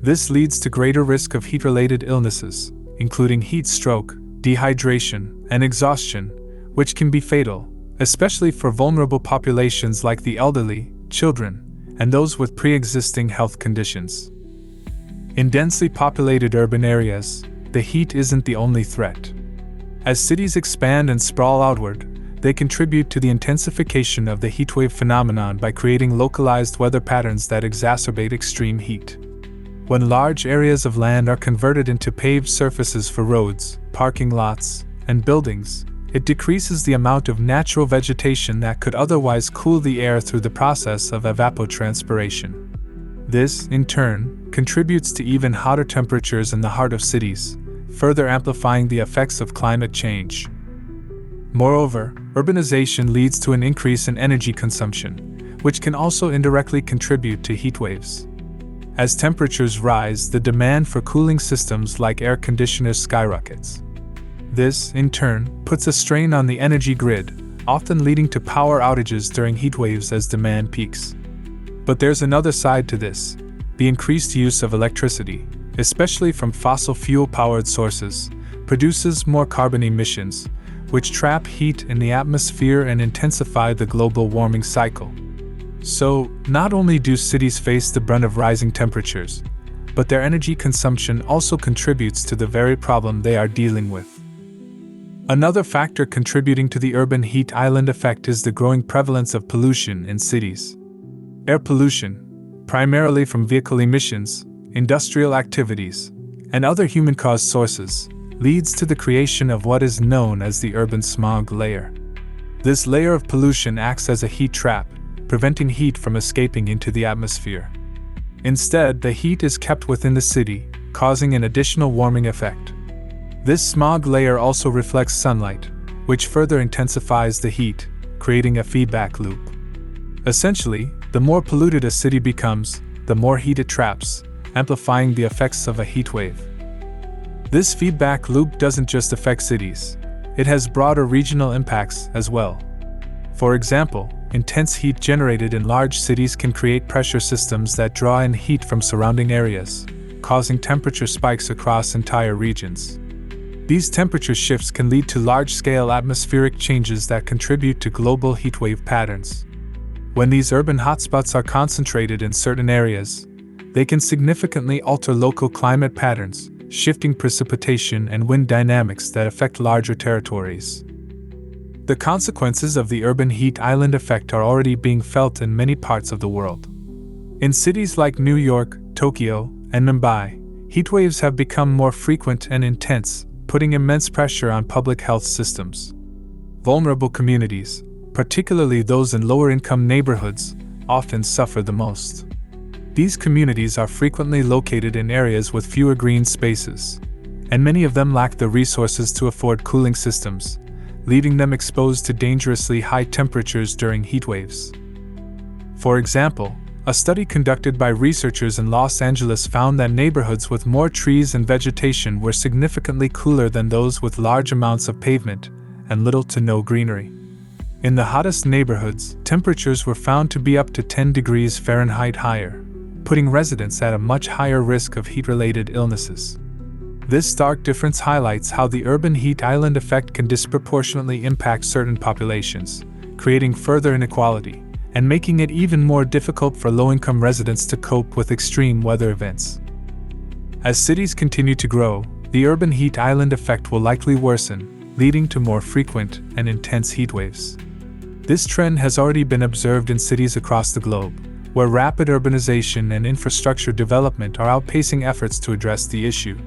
This leads to greater risk of heat-related illnesses, including heat stroke, dehydration, and exhaustion, which can be fatal, especially for vulnerable populations like the elderly, children, and those with pre-existing health conditions. In densely populated urban areas, the heat isn't the only threat. As cities expand and sprawl outward, they contribute to the intensification of the heatwave phenomenon by creating localized weather patterns that exacerbate extreme heat. When large areas of land are converted into paved surfaces for roads, parking lots, and buildings, it decreases the amount of natural vegetation that could otherwise cool the air through the process of evapotranspiration. This, in turn, contributes to even hotter temperatures in the heart of cities, further amplifying the effects of climate change. Moreover, urbanization leads to an increase in energy consumption, which can also indirectly contribute to heat waves. As temperatures rise, the demand for cooling systems like air conditioners skyrockets. This, in turn, puts a strain on the energy grid, often leading to power outages during heat waves as demand peaks. But there's another side to this: the increased use of electricity, especially from fossil fuel-powered sources, produces more carbon emissions, which trap heat in the atmosphere and intensify the global warming cycle. So, not only do cities face the brunt of rising temperatures, but their energy consumption also contributes to the very problem they are dealing with. Another factor contributing to the urban heat island effect is the growing prevalence of pollution in cities. Air pollution, primarily from vehicle emissions, industrial activities, and other human-caused sources, leads to the creation of what is known as the urban smog layer. This layer of pollution acts as a heat trap, preventing heat from escaping into the atmosphere. Instead, the heat is kept within the city, causing an additional warming effect. This smog layer also reflects sunlight, which further intensifies the heat, creating a feedback loop. Essentially, the more polluted a city becomes, the more heat it traps, amplifying the effects of a heat wave. This feedback loop doesn't just affect cities, it has broader regional impacts as well. For example, intense heat generated in large cities can create pressure systems that draw in heat from surrounding areas, causing temperature spikes across entire regions. These temperature shifts can lead to large-scale atmospheric changes that contribute to global heatwave patterns. When these urban hotspots are concentrated in certain areas, they can significantly alter local climate patterns, shifting precipitation and wind dynamics that affect larger territories. The consequences of the urban heat island effect are already being felt in many parts of the world. In cities like New York, Tokyo, and Mumbai, heatwaves have become more frequent and intense, putting immense pressure on public health systems. Vulnerable communities, particularly those in lower-income neighborhoods, often suffer the most. These communities are frequently located in areas with fewer green spaces, and many of them lack the resources to afford cooling systems, leaving them exposed to dangerously high temperatures during heatwaves. For example, a study conducted by researchers in Los Angeles found that neighborhoods with more trees and vegetation were significantly cooler than those with large amounts of pavement and little to no greenery. In the hottest neighborhoods, temperatures were found to be up to 10 degrees Fahrenheit higher, putting residents at a much higher risk of heat-related illnesses. This stark difference highlights how the urban heat island effect can disproportionately impact certain populations, creating further inequality and making it even more difficult for low-income residents to cope with extreme weather events. As cities continue to grow, the urban heat island effect will likely worsen, leading to more frequent and intense heatwaves. This trend has already been observed in cities across the globe, where rapid urbanization and infrastructure development are outpacing efforts to address the issue.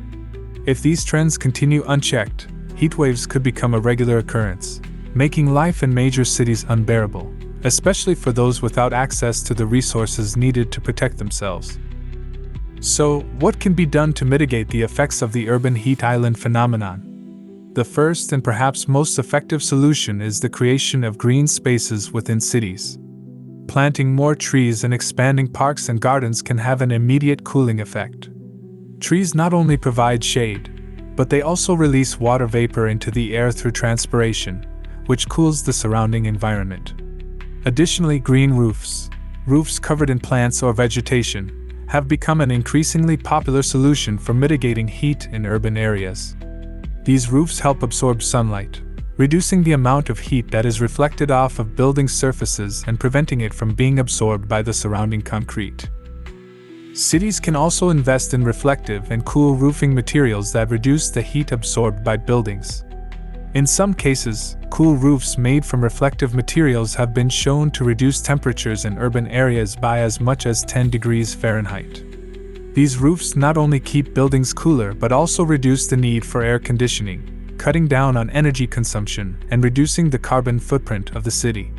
If these trends continue unchecked, heatwaves could become a regular occurrence, making life in major cities unbearable, especially for those without access to the resources needed to protect themselves. So, what can be done to mitigate the effects of the urban heat island phenomenon? The first and perhaps most effective solution is the creation of green spaces within cities. Planting more trees and expanding parks and gardens can have an immediate cooling effect. Trees not only provide shade, but they also release water vapor into the air through transpiration, which cools the surrounding environment. Additionally, green roofs covered in plants or vegetation, have become an increasingly popular solution for mitigating heat in urban areas. These roofs help absorb sunlight, reducing the amount of heat that is reflected off of building surfaces and preventing it from being absorbed by the surrounding concrete. Cities can also invest in reflective and cool roofing materials that reduce the heat absorbed by buildings. In some cases, cool roofs made from reflective materials have been shown to reduce temperatures in urban areas by as much as 10 degrees Fahrenheit. These roofs not only keep buildings cooler but also reduce the need for air conditioning, cutting down on energy consumption and reducing the carbon footprint of the city.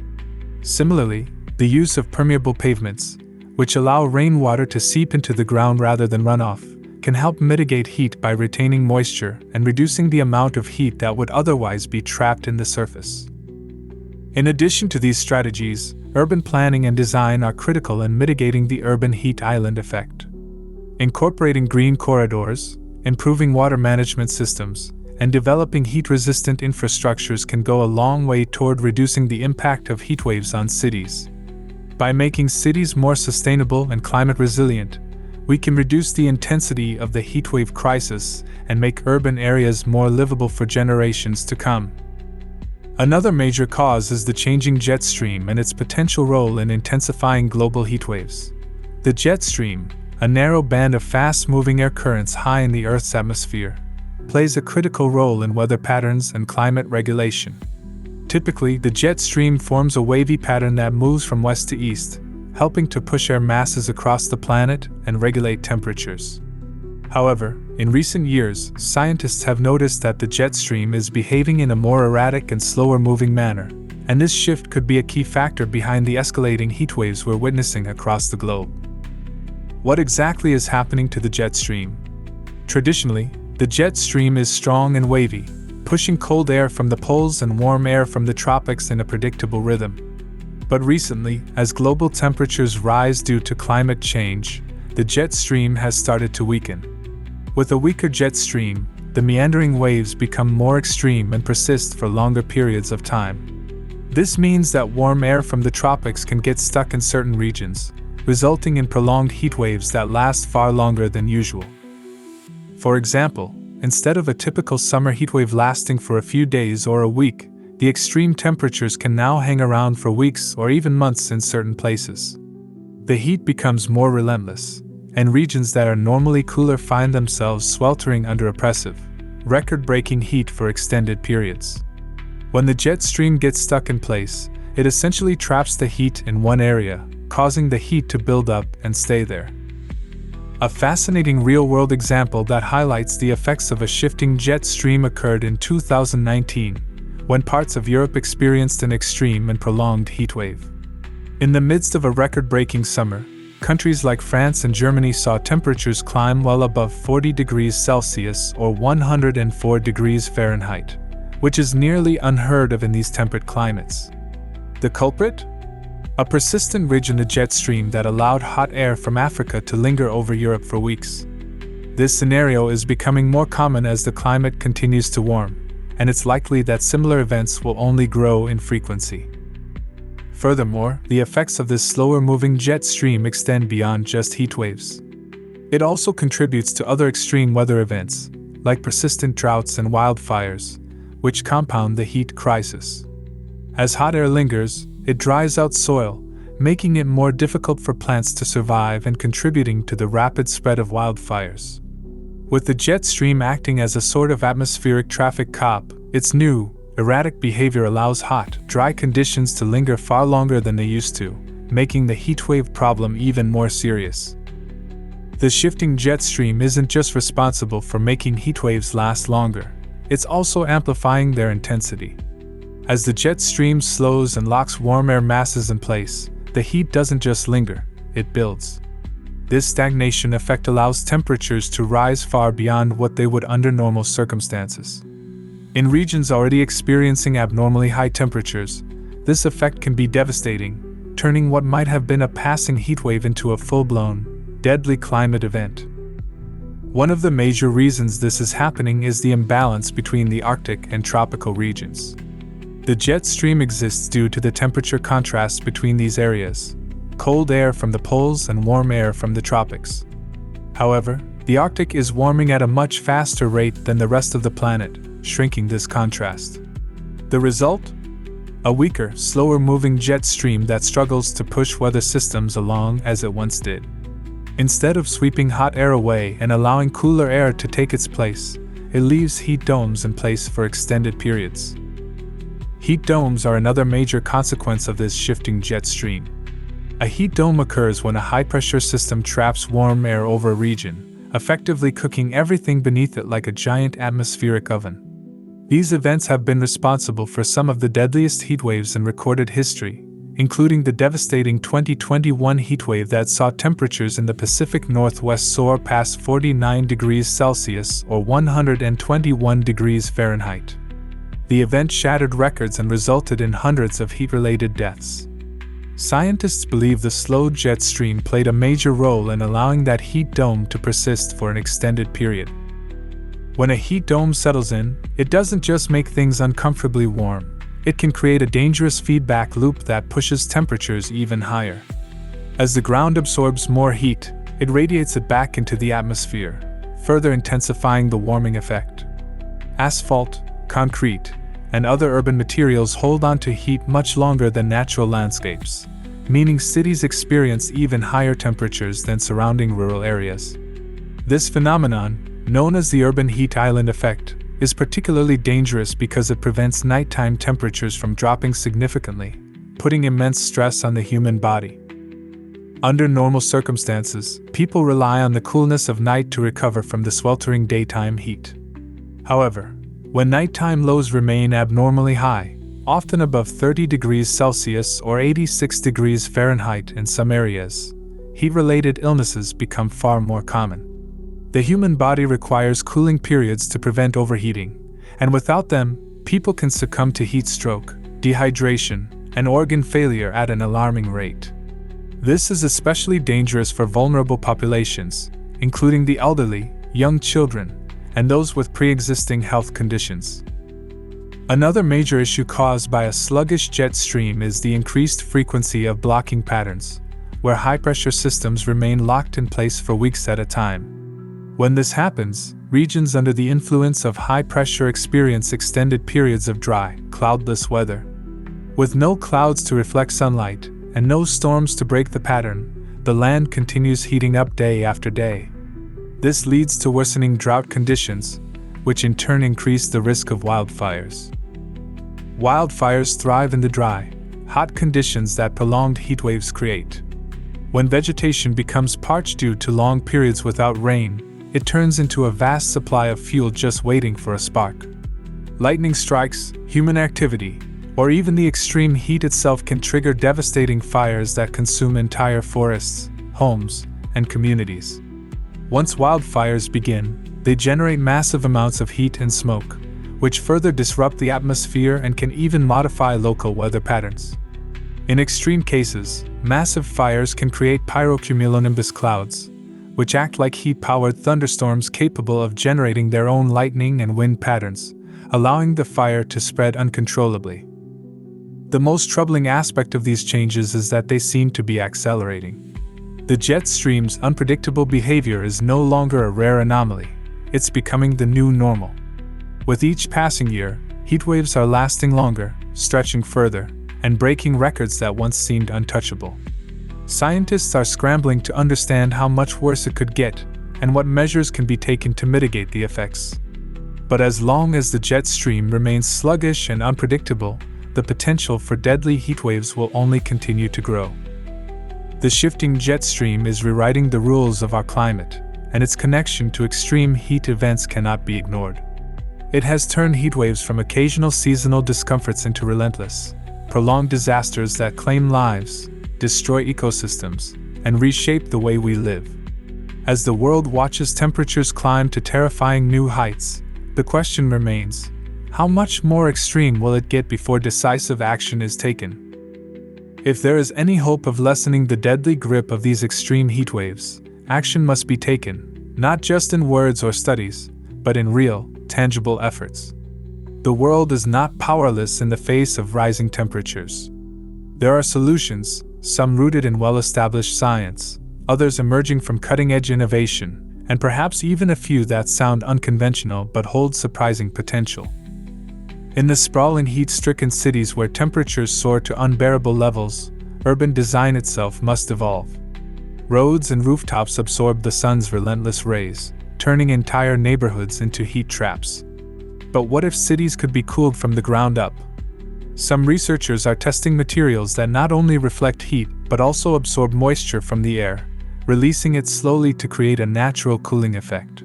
Similarly, the use of permeable pavements, which allow rainwater to seep into the ground rather than run off, can help mitigate heat by retaining moisture and reducing the amount of heat that would otherwise be trapped in the surface. In addition to these strategies, urban planning and design are critical in mitigating the urban heat island effect. Incorporating green corridors, improving water management systems, and developing heat-resistant infrastructures can go a long way toward reducing the impact of heatwaves on cities. By making cities more sustainable and climate-resilient, we can reduce the intensity of the heatwave crisis and make urban areas more livable for generations to come. Another major cause is the changing jet stream and its potential role in intensifying global heatwaves. The jet stream, a narrow band of fast-moving air currents high in the Earth's atmosphere, plays a critical role in weather patterns and climate regulation. Typically, the jet stream forms a wavy pattern that moves from west to east, helping to push air masses across the planet and regulate temperatures. However, in recent years, scientists have noticed that the jet stream is behaving in a more erratic and slower-moving manner, and this shift could be a key factor behind the escalating heatwaves we're witnessing across the globe. What exactly is happening to the jet stream? Traditionally, the jet stream is strong and wavy, pushing cold air from the poles and warm air from the tropics in a predictable rhythm. But recently, as global temperatures rise due to climate change, the jet stream has started to weaken. With a weaker jet stream, the meandering waves become more extreme and persist for longer periods of time. This means that warm air from the tropics can get stuck in certain regions, resulting in prolonged heat waves that last far longer than usual. For example, instead of a typical summer heatwave lasting for a few days or a week, the extreme temperatures can now hang around for weeks or even months in certain places. The heat becomes more relentless, and regions that are normally cooler find themselves sweltering under oppressive, record-breaking heat for extended periods. When the jet stream gets stuck in place, it essentially traps the heat in one area, causing the heat to build up and stay there. A fascinating real-world example that highlights the effects of a shifting jet stream occurred in 2019, when parts of Europe experienced an extreme and prolonged heatwave. In the midst of a record-breaking summer, countries like France and Germany saw temperatures climb well above 40 degrees Celsius or 104 degrees Fahrenheit, which is nearly unheard of in these temperate climates. The culprit? A persistent ridge in the jet stream that allowed hot air from Africa to linger over Europe for weeks. This scenario is becoming more common as the climate continues to warm, and it's likely that similar events will only grow in frequency. Furthermore, the effects of this slower-moving jet stream extend beyond just heat waves. It also contributes to other extreme weather events, like persistent droughts and wildfires, which compound the heat crisis. As hot air lingers, it dries out soil, making it more difficult for plants to survive and contributing to the rapid spread of wildfires. With the jet stream acting as a sort of atmospheric traffic cop, its new, erratic behavior allows hot, dry conditions to linger far longer than they used to, making the heatwave problem even more serious. The shifting jet stream isn't just responsible for making heatwaves last longer, it's also amplifying their intensity. As the jet stream slows and locks warm air masses in place, the heat doesn't just linger, it builds. This stagnation effect allows temperatures to rise far beyond what they would under normal circumstances. In regions already experiencing abnormally high temperatures, this effect can be devastating, turning what might have been a passing heatwave into a full-blown, deadly climate event. One of the major reasons this is happening is the imbalance between the Arctic and tropical regions. The jet stream exists due to the temperature contrast between these areas, cold air from the poles and warm air from the tropics. However, the Arctic is warming at a much faster rate than the rest of the planet, shrinking this contrast. The result? A weaker, slower-moving jet stream that struggles to push weather systems along as it once did. Instead of sweeping hot air away and allowing cooler air to take its place, it leaves heat domes in place for extended periods. Heat domes are another major consequence of this shifting jet stream. A heat dome occurs when a high-pressure system traps warm air over a region, effectively cooking everything beneath it like a giant atmospheric oven. These events have been responsible for some of the deadliest heatwaves in recorded history, including the devastating 2021 heatwave that saw temperatures in the Pacific Northwest soar past 49 degrees Celsius or 121 degrees Fahrenheit. The event shattered records and resulted in hundreds of heat-related deaths. Scientists believe the slow jet stream played a major role in allowing that heat dome to persist for an extended period. When a heat dome settles in, it doesn't just make things uncomfortably warm, it can create a dangerous feedback loop that pushes temperatures even higher. As the ground absorbs more heat, it radiates it back into the atmosphere, further intensifying the warming effect. Asphalt, concrete, and other urban materials hold on to heat much longer than natural landscapes, meaning cities experience even higher temperatures than surrounding rural areas. This phenomenon, known as the urban heat island effect, is particularly dangerous because it prevents nighttime temperatures from dropping significantly, putting immense stress on the human body. Under normal circumstances, people rely on the coolness of night to recover from the sweltering daytime heat. However, when nighttime lows remain abnormally high, often above 30 degrees Celsius or 86 degrees Fahrenheit in some areas, heat-related illnesses become far more common. The human body requires cooling periods to prevent overheating, and without them, people can succumb to heat stroke, dehydration, and organ failure at an alarming rate. This is especially dangerous for vulnerable populations, including the elderly, young children, and those with pre-existing health conditions. Another major issue caused by a sluggish jet stream is the increased frequency of blocking patterns, where high-pressure systems remain locked in place for weeks at a time. When this happens, regions under the influence of high pressure experience extended periods of dry, cloudless weather. With no clouds to reflect sunlight, and no storms to break the pattern, the land continues heating up day after day. This leads to worsening drought conditions, which in turn increase the risk of wildfires. Wildfires thrive in the dry, hot conditions that prolonged heatwaves create. When vegetation becomes parched due to long periods without rain, it turns into a vast supply of fuel just waiting for a spark. Lightning strikes, human activity, or even the extreme heat itself can trigger devastating fires that consume entire forests, homes, and communities. Once wildfires begin, they generate massive amounts of heat and smoke, which further disrupt the atmosphere and can even modify local weather patterns. In extreme cases, massive fires can create pyrocumulonimbus clouds, which act like heat-powered thunderstorms capable of generating their own lightning and wind patterns, allowing the fire to spread uncontrollably. The most troubling aspect of these changes is that they seem to be accelerating. The jet stream's unpredictable behavior is no longer a rare anomaly, it's becoming the new normal. With each passing year, heatwaves are lasting longer, stretching further, and breaking records that once seemed untouchable. Scientists are scrambling to understand how much worse it could get, and what measures can be taken to mitigate the effects. But as long as the jet stream remains sluggish and unpredictable, the potential for deadly heatwaves will only continue to grow. The shifting jet stream is rewriting the rules of our climate, and its connection to extreme heat events cannot be ignored. It has turned heatwaves from occasional seasonal discomforts into relentless, prolonged disasters that claim lives, destroy ecosystems, and reshape the way we live. As the world watches temperatures climb to terrifying new heights, the question remains, how much more extreme will it get before decisive action is taken? If there is any hope of lessening the deadly grip of these extreme heatwaves, action must be taken, not just in words or studies, but in real, tangible efforts. The world is not powerless in the face of rising temperatures. There are solutions, some rooted in well-established science, others emerging from cutting-edge innovation, and perhaps even a few that sound unconventional but hold surprising potential. In the sprawling heat-stricken cities where temperatures soar to unbearable levels, urban design itself must evolve. Roads and rooftops absorb the sun's relentless rays, turning entire neighborhoods into heat traps. But what if cities could be cooled from the ground up? Some researchers are testing materials that not only reflect heat but also absorb moisture from the air, releasing it slowly to create a natural cooling effect.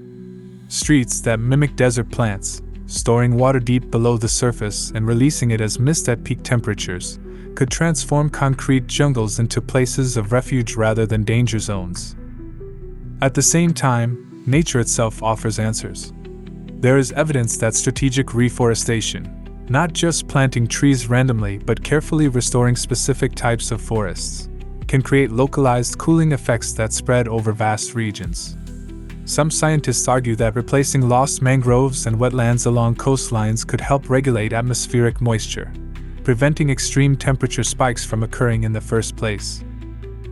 Streets that mimic desert plants, storing water deep below the surface and releasing it as mist at peak temperatures, could transform concrete jungles into places of refuge rather than danger zones. At the same time, nature itself offers answers. There is evidence that strategic reforestation, not just planting trees randomly but carefully restoring specific types of forests, can create localized cooling effects that spread over vast regions. Some scientists argue that replacing lost mangroves and wetlands along coastlines could help regulate atmospheric moisture, preventing extreme temperature spikes from occurring in the first place.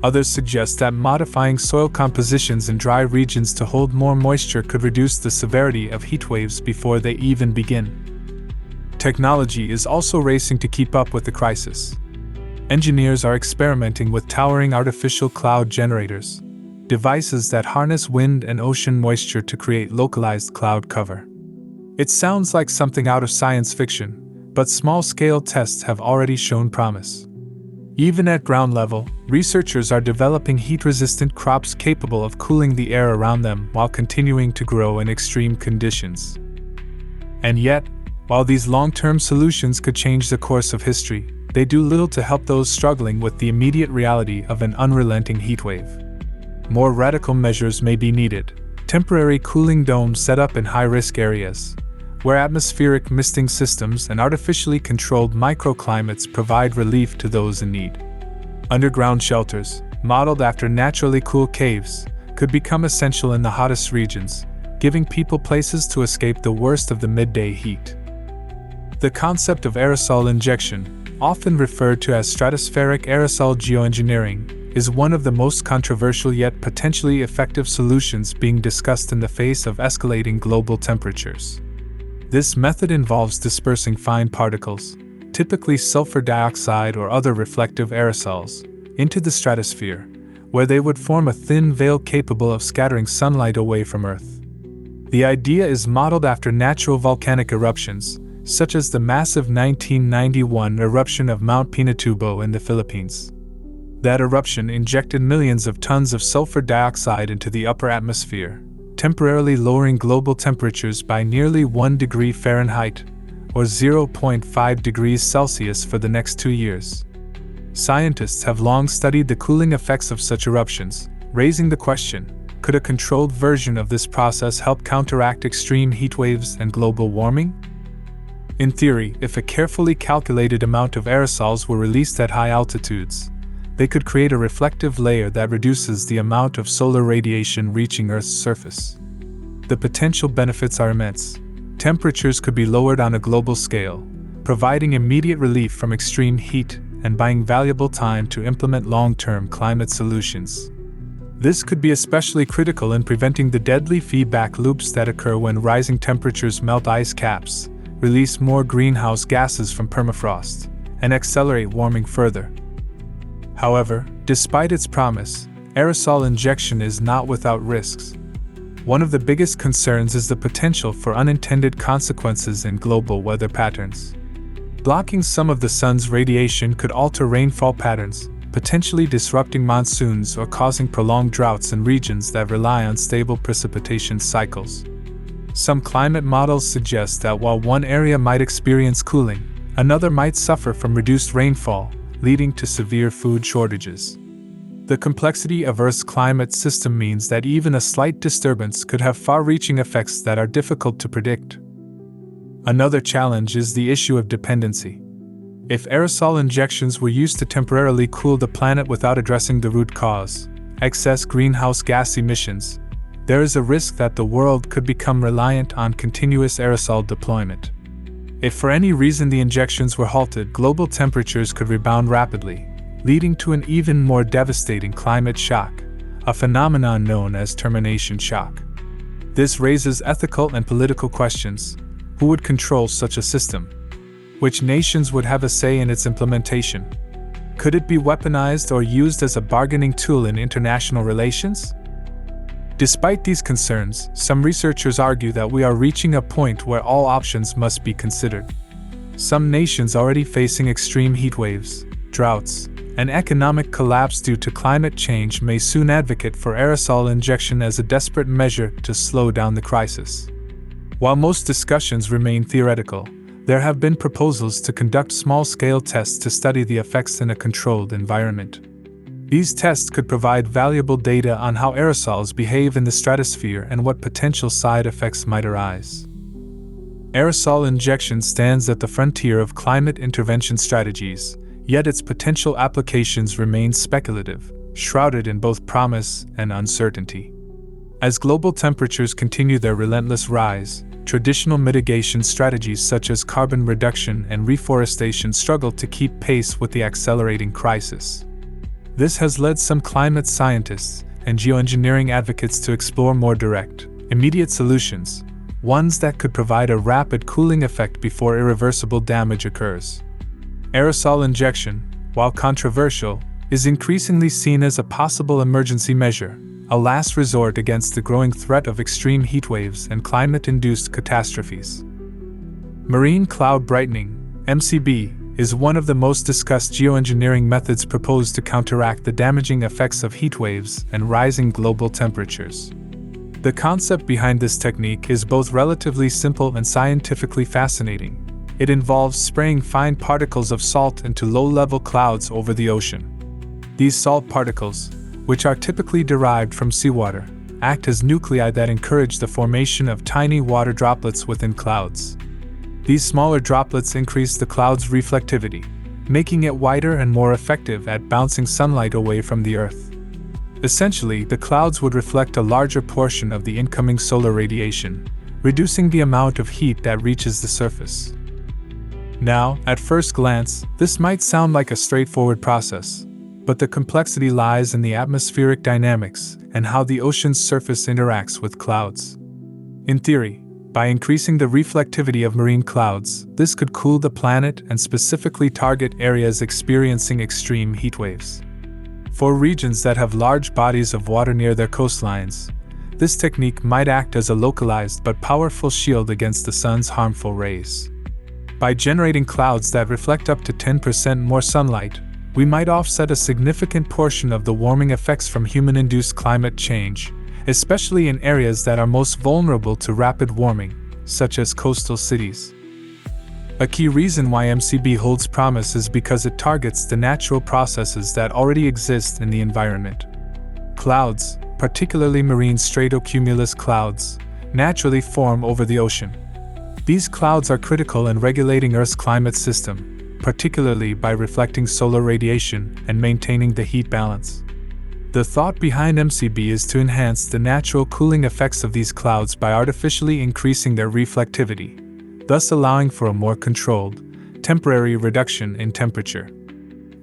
Others suggest that modifying soil compositions in dry regions to hold more moisture could reduce the severity of heatwaves before they even begin. Technology is also racing to keep up with the crisis. Engineers are experimenting with towering artificial cloud generators, devices that harness wind and ocean moisture to create localized cloud cover. It sounds like something out of science fiction, but small-scale tests have already shown promise. Even at ground level, researchers are developing heat-resistant crops capable of cooling the air around them while continuing to grow in extreme conditions. And yet, while these long-term solutions could change the course of history, they do little to help those struggling with the immediate reality of an unrelenting heatwave. More radical measures may be needed. Temporary cooling domes set up in high-risk areas, where atmospheric misting systems and artificially controlled microclimates provide relief to those in need. Underground shelters, modeled after naturally cool caves, could become essential in the hottest regions, giving people places to escape the worst of the midday heat. The concept of aerosol injection, often referred to as stratospheric aerosol geoengineering, is one of the most controversial yet potentially effective solutions being discussed in the face of escalating global temperatures. This method involves dispersing fine particles, typically sulfur dioxide or other reflective aerosols, into the stratosphere, where they would form a thin veil capable of scattering sunlight away from Earth. The idea is modeled after natural volcanic eruptions, such as the massive 1991 eruption of Mount Pinatubo in the Philippines. That eruption injected millions of tons of sulfur dioxide into the upper atmosphere, temporarily lowering global temperatures by nearly 1 degree Fahrenheit, or 0.5 degrees Celsius for the next 2 years. Scientists have long studied the cooling effects of such eruptions, raising the question, could a controlled version of this process help counteract extreme heat waves and global warming? In theory, if a carefully calculated amount of aerosols were released at high altitudes, they could create a reflective layer that reduces the amount of solar radiation reaching Earth's surface. The potential benefits are immense. Temperatures could be lowered on a global scale, providing immediate relief from extreme heat and buying valuable time to implement long-term climate solutions. This could be especially critical in preventing the deadly feedback loops that occur when rising temperatures melt ice caps, release more greenhouse gases from permafrost, and accelerate warming further. However, despite its promise, aerosol injection is not without risks. One of the biggest concerns is the potential for unintended consequences in global weather patterns. Blocking some of the sun's radiation could alter rainfall patterns, potentially disrupting monsoons or causing prolonged droughts in regions that rely on stable precipitation cycles. Some climate models suggest that while one area might experience cooling, another might suffer from reduced rainfall, leading to severe food shortages. The complexity of Earth's climate system means that even a slight disturbance could have far-reaching effects that are difficult to predict. Another challenge is the issue of dependency. If aerosol injections were used to temporarily cool the planet without addressing the root cause, excess greenhouse gas emissions, there is a risk that the world could become reliant on continuous aerosol deployment. If for any reason the injections were halted, global temperatures could rebound rapidly, leading to an even more devastating climate shock, a phenomenon known as termination shock. This raises ethical and political questions. Who would control such a system? Which nations would have a say in its implementation? Could it be weaponized or used as a bargaining tool in international relations? Despite these concerns, some researchers argue that we are reaching a point where all options must be considered. Some nations already facing extreme heat waves, droughts, and economic collapse due to climate change may soon advocate for aerosol injection as a desperate measure to slow down the crisis. While most discussions remain theoretical, there have been proposals to conduct small-scale tests to study the effects in a controlled environment. These tests could provide valuable data on how aerosols behave in the stratosphere and what potential side effects might arise. Aerosol injection stands at the frontier of climate intervention strategies, yet its potential applications remain speculative, shrouded in both promise and uncertainty. As global temperatures continue their relentless rise, traditional mitigation strategies such as carbon reduction and reforestation struggle to keep pace with the accelerating crisis. This has led some climate scientists and geoengineering advocates to explore more direct, immediate solutions, ones that could provide a rapid cooling effect before irreversible damage occurs. Aerosol injection, while controversial, is increasingly seen as a possible emergency measure, a last resort against the growing threat of extreme heat waves and climate-induced catastrophes. Marine cloud brightening, MCB, is one of the most discussed geoengineering methods proposed to counteract the damaging effects of heat waves and rising global temperatures. The concept behind this technique is both relatively simple and scientifically fascinating. It involves spraying fine particles of salt into low-level clouds over the ocean. These salt particles, which are typically derived from seawater, act as nuclei that encourage the formation of tiny water droplets within clouds. These smaller droplets increase the cloud's reflectivity, making it wider and more effective at bouncing sunlight away from the Earth. Essentially, the clouds would reflect a larger portion of the incoming solar radiation, reducing the amount of heat that reaches the surface. Now, at first glance, this might sound like a straightforward process, but the complexity lies in the atmospheric dynamics and how the ocean's surface interacts with clouds. In theory, by increasing the reflectivity of marine clouds, this could cool the planet and specifically target areas experiencing extreme heat waves. For regions that have large bodies of water near their coastlines, this technique might act as a localized but powerful shield against the sun's harmful rays. By generating clouds that reflect up to 10% more sunlight, we might offset a significant portion of the warming effects from human-induced climate change, especially in areas that are most vulnerable to rapid warming, such as coastal cities. A key reason why MCB holds promise is because it targets the natural processes that already exist in the environment. Clouds, particularly marine stratocumulus clouds, naturally form over the ocean. These clouds are critical in regulating Earth's climate system, particularly by reflecting solar radiation and maintaining the heat balance. The thought behind MCB is to enhance the natural cooling effects of these clouds by artificially increasing their reflectivity, thus allowing for a more controlled, temporary reduction in temperature.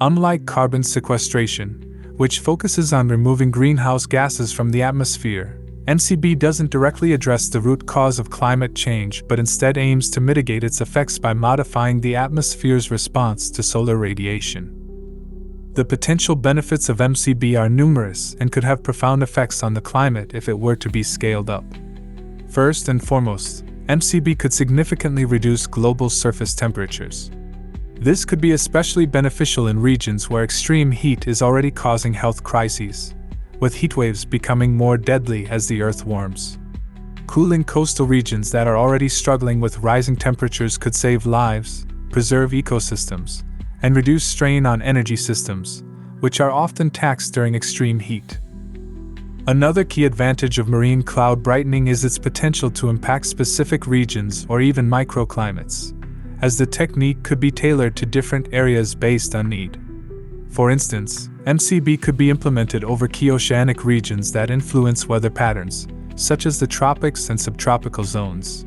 Unlike carbon sequestration, which focuses on removing greenhouse gases from the atmosphere, MCB doesn't directly address the root cause of climate change but instead aims to mitigate its effects by modifying the atmosphere's response to solar radiation. The potential benefits of MCB are numerous and could have profound effects on the climate if it were to be scaled up. First and foremost, MCB could significantly reduce global surface temperatures. This could be especially beneficial in regions where extreme heat is already causing health crises, with heatwaves becoming more deadly as the Earth warms. Cooling coastal regions that are already struggling with rising temperatures could save lives, preserve ecosystems, and reduce strain on energy systems, which are often taxed during extreme heat. Another key advantage of marine cloud brightening is its potential to impact specific regions or even microclimates, as the technique could be tailored to different areas based on need. For instance, MCB could be implemented over key oceanic regions that influence weather patterns, such as the tropics and subtropical zones.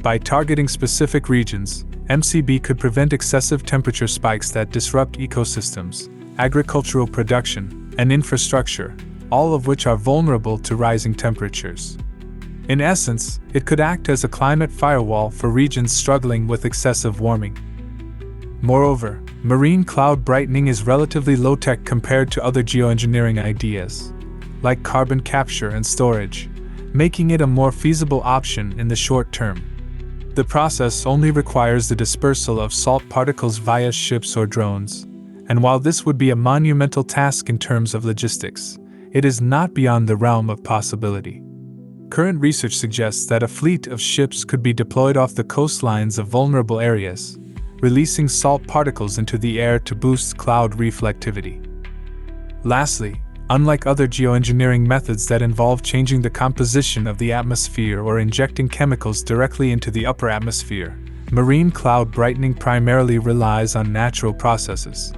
By targeting specific regions, MCB could prevent excessive temperature spikes that disrupt ecosystems, agricultural production, and infrastructure, all of which are vulnerable to rising temperatures. In essence, it could act as a climate firewall for regions struggling with excessive warming. Moreover, marine cloud brightening is relatively low-tech compared to other geoengineering ideas, like carbon capture and storage, making it a more feasible option in the short term. The process only requires the dispersal of salt particles via ships or drones, and while this would be a monumental task in terms of logistics, it is not beyond the realm of possibility. Current research suggests that a fleet of ships could be deployed off the coastlines of vulnerable areas, releasing salt particles into the air to boost cloud reflectivity. Lastly, unlike other geoengineering methods that involve changing the composition of the atmosphere or injecting chemicals directly into the upper atmosphere, marine cloud brightening primarily relies on natural processes.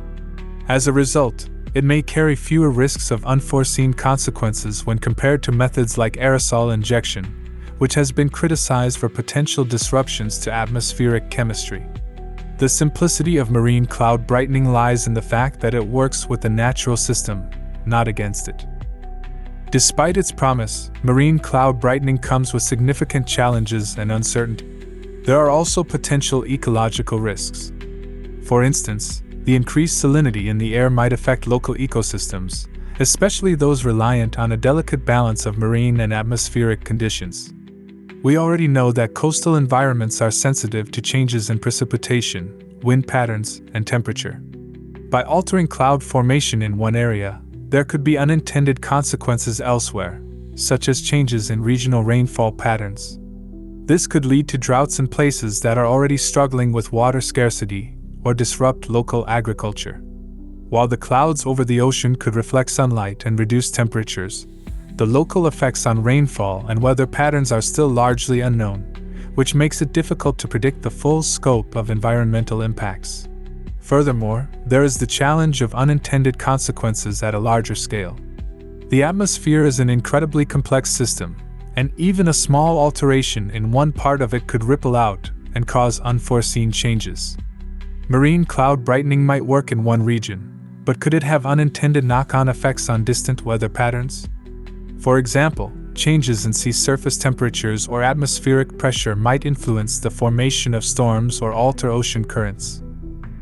As a result, it may carry fewer risks of unforeseen consequences when compared to methods like aerosol injection, which has been criticized for potential disruptions to atmospheric chemistry. The simplicity of marine cloud brightening lies in the fact that it works with the natural system, not against it. Despite its promise, marine cloud brightening comes with significant challenges and uncertainty. There are also potential ecological risks. For instance, the increased salinity in the air might affect local ecosystems, especially those reliant on a delicate balance of marine and atmospheric conditions. We already know that coastal environments are sensitive to changes in precipitation, wind patterns, and temperature. By altering cloud formation in one area, there could be unintended consequences elsewhere, such as changes in regional rainfall patterns. This could lead to droughts in places that are already struggling with water scarcity or disrupt local agriculture. While the clouds over the ocean could reflect sunlight and reduce temperatures, the local effects on rainfall and weather patterns are still largely unknown, which makes it difficult to predict the full scope of environmental impacts. Furthermore, there is the challenge of unintended consequences at a larger scale. The atmosphere is an incredibly complex system, and even a small alteration in one part of it could ripple out and cause unforeseen changes. Marine cloud brightening might work in one region, but could it have unintended knock-on effects on distant weather patterns? For example, changes in sea surface temperatures or atmospheric pressure might influence the formation of storms or alter ocean currents.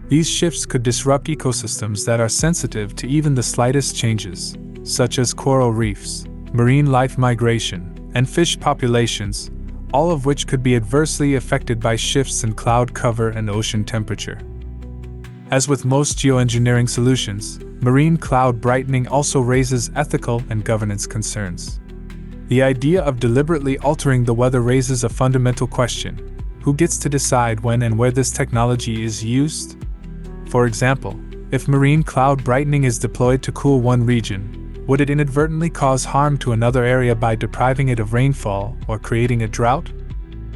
These shifts could disrupt ecosystems that are sensitive to even the slightest changes, such as coral reefs, marine life migration, and fish populations, all of which could be adversely affected by shifts in cloud cover and ocean temperature. As with most geoengineering solutions, marine cloud brightening also raises ethical and governance concerns. The idea of deliberately altering the weather raises a fundamental question: who gets to decide when and where this technology is used? For example, if marine cloud brightening is deployed to cool one region, would it inadvertently cause harm to another area by depriving it of rainfall or creating a drought?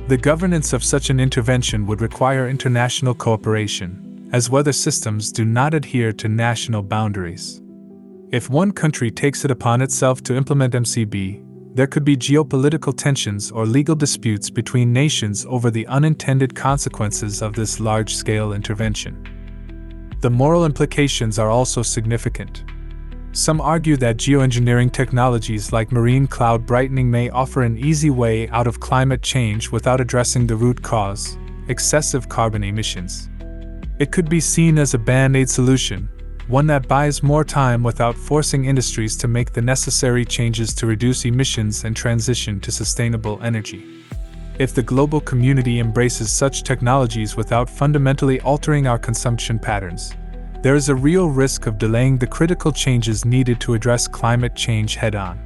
The governance of such an intervention would require international cooperation, as weather systems do not adhere to national boundaries. If one country takes it upon itself to implement MCB, there could be geopolitical tensions or legal disputes between nations over the unintended consequences of this large-scale intervention. The moral implications are also significant. Some argue that geoengineering technologies like marine cloud brightening may offer an easy way out of climate change without addressing the root cause: excessive carbon emissions. It could be seen as a band-aid solution, one that buys more time without forcing industries to make the necessary changes to reduce emissions and transition to sustainable energy. If the global community embraces such technologies without fundamentally altering our consumption patterns, there is a real risk of delaying the critical changes needed to address climate change head-on.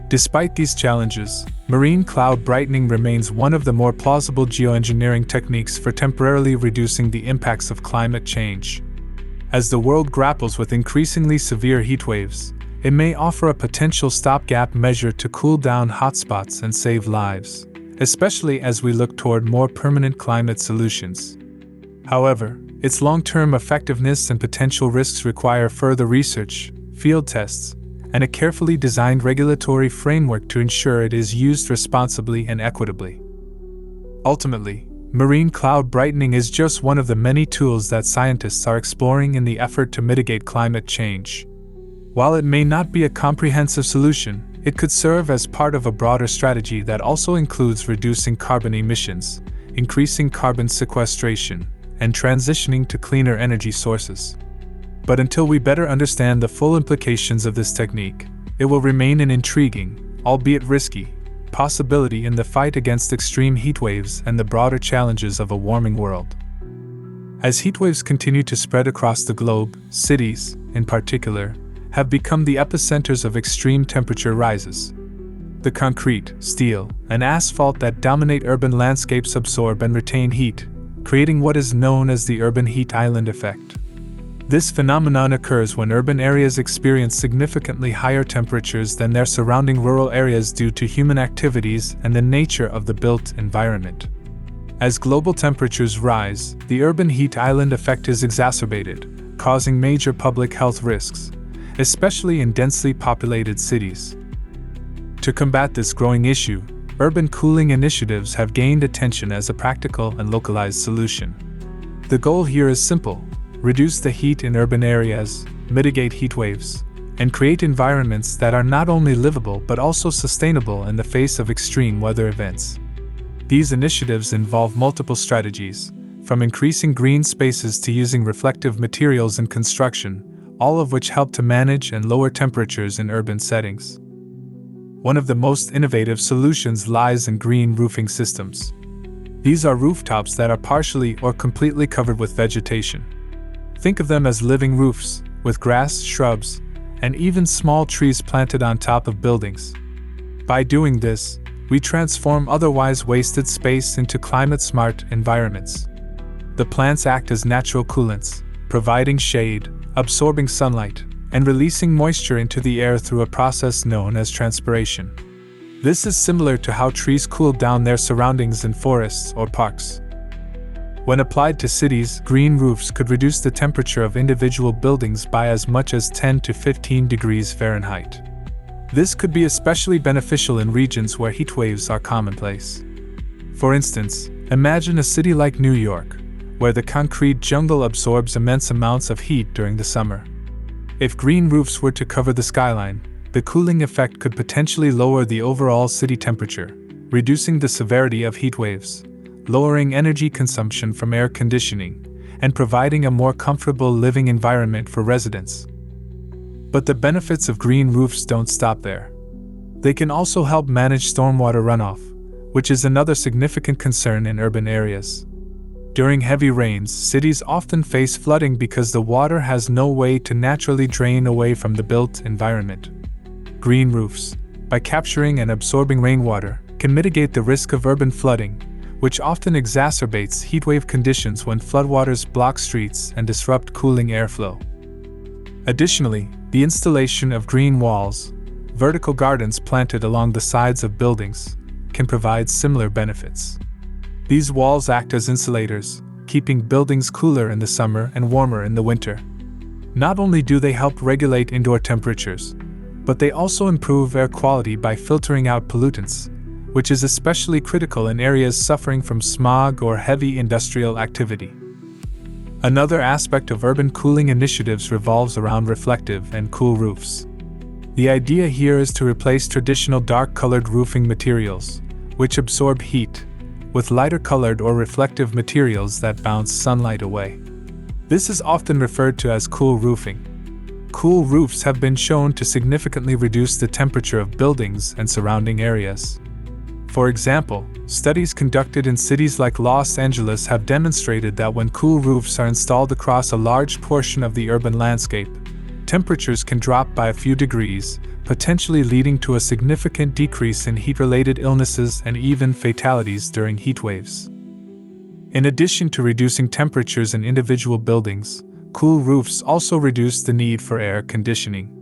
Despite these challenges, marine cloud brightening remains one of the more plausible geoengineering techniques for temporarily reducing the impacts of climate change. As the world grapples with increasingly severe heatwaves, it may offer a potential stopgap measure to cool down hotspots and save lives, especially as we look toward more permanent climate solutions. However, its long-term effectiveness and potential risks require further research, field tests, and a carefully designed regulatory framework to ensure it is used responsibly and equitably. Ultimately, marine cloud brightening is just one of the many tools that scientists are exploring in the effort to mitigate climate change. While it may not be a comprehensive solution, it could serve as part of a broader strategy that also includes reducing carbon emissions, increasing carbon sequestration, and transitioning to cleaner energy sources. But until we better understand the full implications of this technique, it will remain an intriguing, albeit risky, possibility in the fight against extreme heatwaves and the broader challenges of a warming world. As heatwaves continue to spread across the globe, cities, in particular, have become the epicenters of extreme temperature rises. The concrete, steel, and asphalt that dominate urban landscapes absorb and retain heat, creating what is known as the urban heat island effect. This phenomenon occurs when urban areas experience significantly higher temperatures than their surrounding rural areas due to human activities and the nature of the built environment. As global temperatures rise, the urban heat island effect is exacerbated, causing major public health risks, especially in densely populated cities. To combat this growing issue, urban cooling initiatives have gained attention as a practical and localized solution. The goal here is simple: reduce the heat in urban areas, mitigate heat waves, and create environments that are not only livable but also sustainable in the face of extreme weather events. These initiatives involve multiple strategies, from increasing green spaces to using reflective materials in construction, all of which help to manage and lower temperatures in urban settings. One of the most innovative solutions lies in green roofing systems. These are rooftops that are partially or completely covered with vegetation. Think of them as living roofs, with grass, shrubs, and even small trees planted on top of buildings. By doing this, we transform otherwise wasted space into climate-smart environments. The plants act as natural coolants, providing shade, absorbing sunlight, and releasing moisture into the air through a process known as transpiration. This is similar to how trees cool down their surroundings in forests or parks. When applied to cities, green roofs could reduce the temperature of individual buildings by as much as 10 to 15 degrees Fahrenheit. This could be especially beneficial in regions where heat waves are commonplace. For instance, imagine a city like New York, where the concrete jungle absorbs immense amounts of heat during the summer. If green roofs were to cover the skyline, the cooling effect could potentially lower the overall city temperature, reducing the severity of heat waves, lowering energy consumption from air conditioning, and providing a more comfortable living environment for residents. But the benefits of green roofs don't stop there. They can also help manage stormwater runoff, which is another significant concern in urban areas. During heavy rains, cities often face flooding because the water has no way to naturally drain away from the built environment. Green roofs, by capturing and absorbing rainwater, can mitigate the risk of urban flooding, which often exacerbates heatwave conditions when floodwaters block streets and disrupt cooling airflow. Additionally, the installation of green walls, vertical gardens planted along the sides of buildings, can provide similar benefits. These walls act as insulators, keeping buildings cooler in the summer and warmer in the winter. Not only do they help regulate indoor temperatures, but they also improve air quality by filtering out pollutants, which is especially critical in areas suffering from smog or heavy industrial activity. Another aspect of urban cooling initiatives revolves around reflective and cool roofs. The idea here is to replace traditional dark-colored roofing materials, which absorb heat, with lighter-colored or reflective materials that bounce sunlight away. This is often referred to as cool roofing. Cool roofs have been shown to significantly reduce the temperature of buildings and surrounding areas. For example, studies conducted in cities like Los Angeles have demonstrated that when cool roofs are installed across a large portion of the urban landscape, temperatures can drop by a few degrees, potentially leading to a significant decrease in heat-related illnesses and even fatalities during heat waves. In addition to reducing temperatures in individual buildings, cool roofs also reduce the need for air conditioning.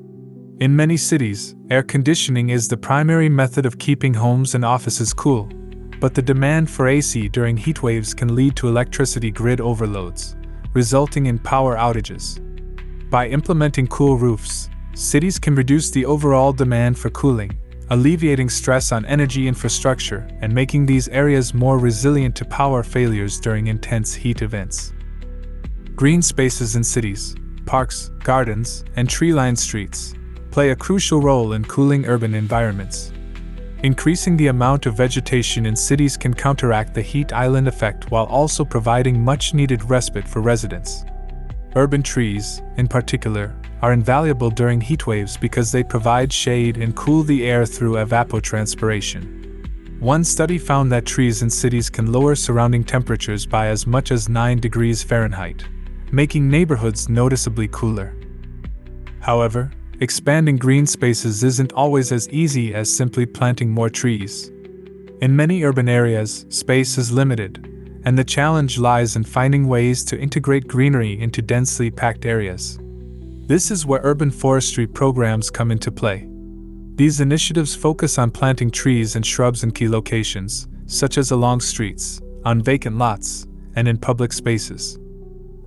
In many cities, air conditioning is the primary method of keeping homes and offices cool, but the demand for AC during heat waves can lead to electricity grid overloads, resulting in power outages. By implementing cool roofs, cities can reduce the overall demand for cooling, alleviating stress on energy infrastructure and making these areas more resilient to power failures during intense heat events. Green spaces in cities, parks, gardens, and tree-lined streets play a crucial role in cooling urban environments. Increasing the amount of vegetation in cities can counteract the heat island effect while also providing much-needed respite for residents. Urban trees, in particular, are invaluable during heat waves because they provide shade and cool the air through evapotranspiration. One study found that trees in cities can lower surrounding temperatures by as much as 9 degrees Fahrenheit, making neighborhoods noticeably cooler. However, expanding green spaces isn't always as easy as simply planting more trees. In many urban areas, space is limited, and the challenge lies in finding ways to integrate greenery into densely packed areas. This is where urban forestry programs come into play. These initiatives focus on planting trees and shrubs in key locations, such as along streets, on vacant lots, and in public spaces.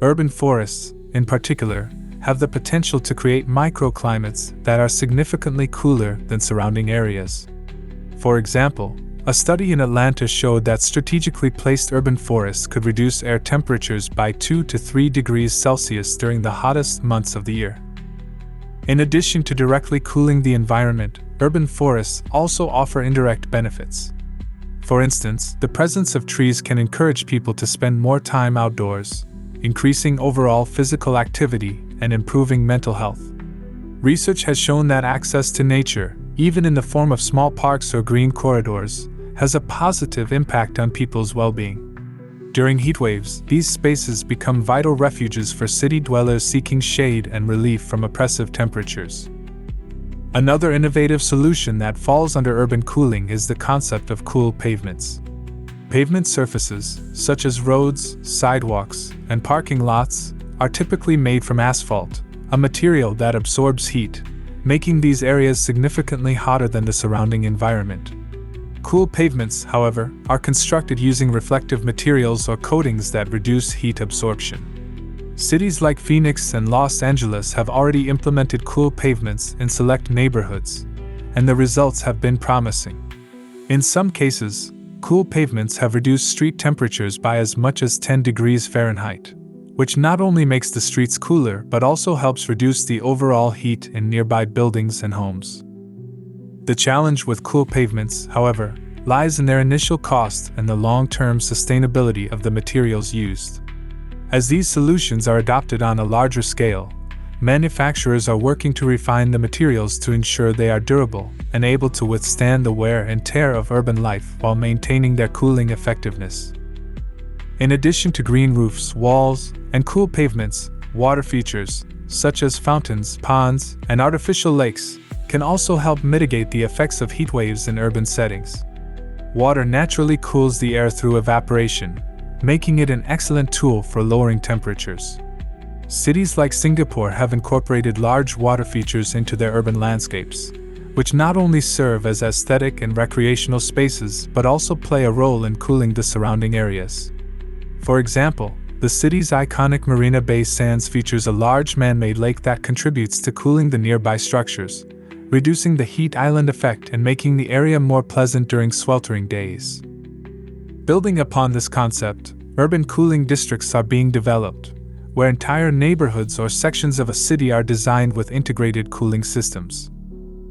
Urban forests, in particular, have the potential to create microclimates that are significantly cooler than surrounding areas. For example, a study in Atlanta showed that strategically placed urban forests could reduce air temperatures by 2 to 3 degrees Celsius during the hottest months of the year. In addition to directly cooling the environment, urban forests also offer indirect benefits. For instance, the presence of trees can encourage people to spend more time outdoors, increasing overall physical activity and improving mental health. Research has shown that access to nature, even in the form of small parks or green corridors, has a positive impact on people's well-being. During heat waves, these spaces become vital refuges for city dwellers seeking shade and relief from oppressive temperatures. Another innovative solution that falls under urban cooling is the concept of cool pavements. Pavement surfaces, such as roads, sidewalks, and parking lots, are typically made from asphalt, a material that absorbs heat, making these areas significantly hotter than the surrounding environment. Cool pavements, however, are constructed using reflective materials or coatings that reduce heat absorption. Cities like Phoenix and Los Angeles have already implemented cool pavements in select neighborhoods, and the results have been promising. In some cases, cool pavements have reduced street temperatures by as much as 10 degrees Fahrenheit, which not only makes the streets cooler but also helps reduce the overall heat in nearby buildings and homes. The challenge with cool pavements, however, lies in their initial cost and the long-term sustainability of the materials used. As these solutions are adopted on a larger scale, manufacturers are working to refine the materials to ensure they are durable and able to withstand the wear and tear of urban life while maintaining their cooling effectiveness. In addition to green roofs, walls, and cool pavements, water features, such as fountains, ponds, and artificial lakes, can also help mitigate the effects of heat waves in urban settings. Water naturally cools the air through evaporation, making it an excellent tool for lowering temperatures. Cities like Singapore have incorporated large water features into their urban landscapes, which not only serve as aesthetic and recreational spaces but also play a role in cooling the surrounding areas. For example, the city's iconic Marina Bay Sands features a large man-made lake that contributes to cooling the nearby structures, reducing the heat island effect and making the area more pleasant during sweltering days. Building upon this concept, urban cooling districts are being developed, where entire neighborhoods or sections of a city are designed with integrated cooling systems.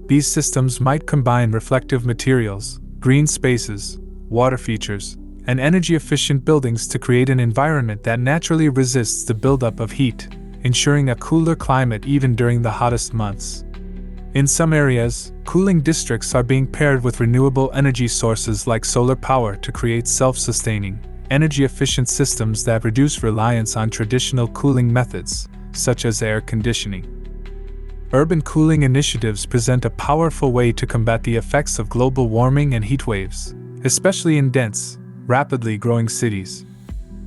These systems might combine reflective materials, green spaces, water features, and energy-efficient buildings to create an environment that naturally resists the buildup of heat, ensuring a cooler climate even during the hottest months. In some areas, cooling districts are being paired with renewable energy sources like solar power to create self-sustaining, energy-efficient systems that reduce reliance on traditional cooling methods, such as air conditioning. Urban cooling initiatives present a powerful way to combat the effects of global warming and heat waves, especially in dense, rapidly growing cities.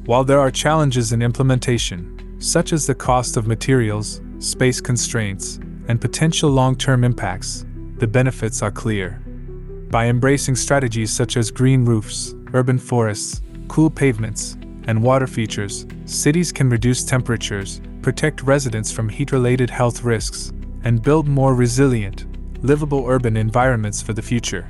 While there are challenges in implementation, such as the cost of materials, space constraints, and potential long-term impacts, the benefits are clear. By embracing strategies such as green roofs, urban forests, cool pavements, and water features, cities can reduce temperatures, protect residents from heat-related health risks, and build more resilient, livable urban environments for the future.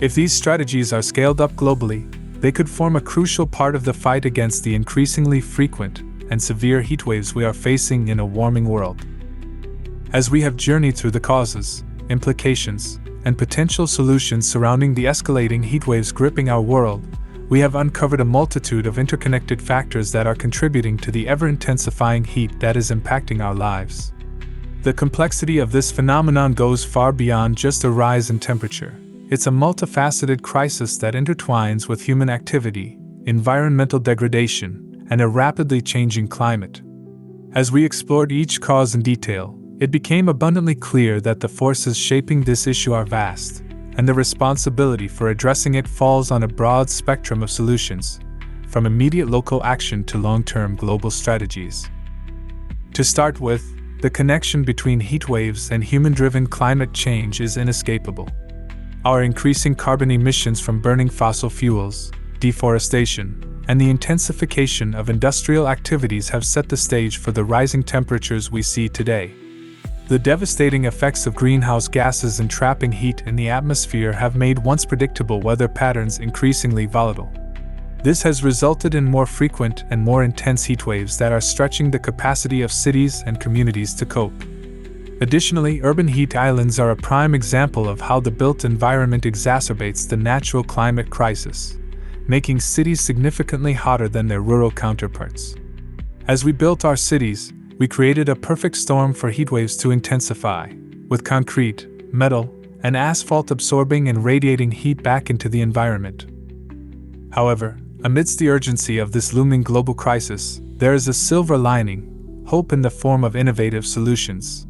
If these strategies are scaled up globally, they could form a crucial part of the fight against the increasingly frequent and severe heat waves we are facing in a warming world. As we have journeyed through the causes, implications, and potential solutions surrounding the escalating heat waves gripping our world, we have uncovered a multitude of interconnected factors that are contributing to the ever-intensifying heat that is impacting our lives. The complexity of this phenomenon goes far beyond just a rise in temperature. It's a multifaceted crisis that intertwines with human activity, environmental degradation, and a rapidly changing climate. As we explored each cause in detail, it became abundantly clear that the forces shaping this issue are vast, and the responsibility for addressing it falls on a broad spectrum of solutions, from immediate local action to long-term global strategies. To start with, the connection between heat waves and human-driven climate change is inescapable. Our increasing carbon emissions from burning fossil fuels, deforestation, and the intensification of industrial activities have set the stage for the rising temperatures we see today. The devastating effects of greenhouse gases and trapping heat in the atmosphere have made once predictable weather patterns increasingly volatile. This has resulted in more frequent and more intense heat waves that are stretching the capacity of cities and communities to cope. Additionally, urban heat islands are a prime example of how the built environment exacerbates the natural climate crisis, making cities significantly hotter than their rural counterparts. As we built our cities, we created a perfect storm for heat waves to intensify, with concrete, metal, and asphalt absorbing and radiating heat back into the environment. However, amidst the urgency of this looming global crisis, there is a silver lining, hope in the form of innovative solutions.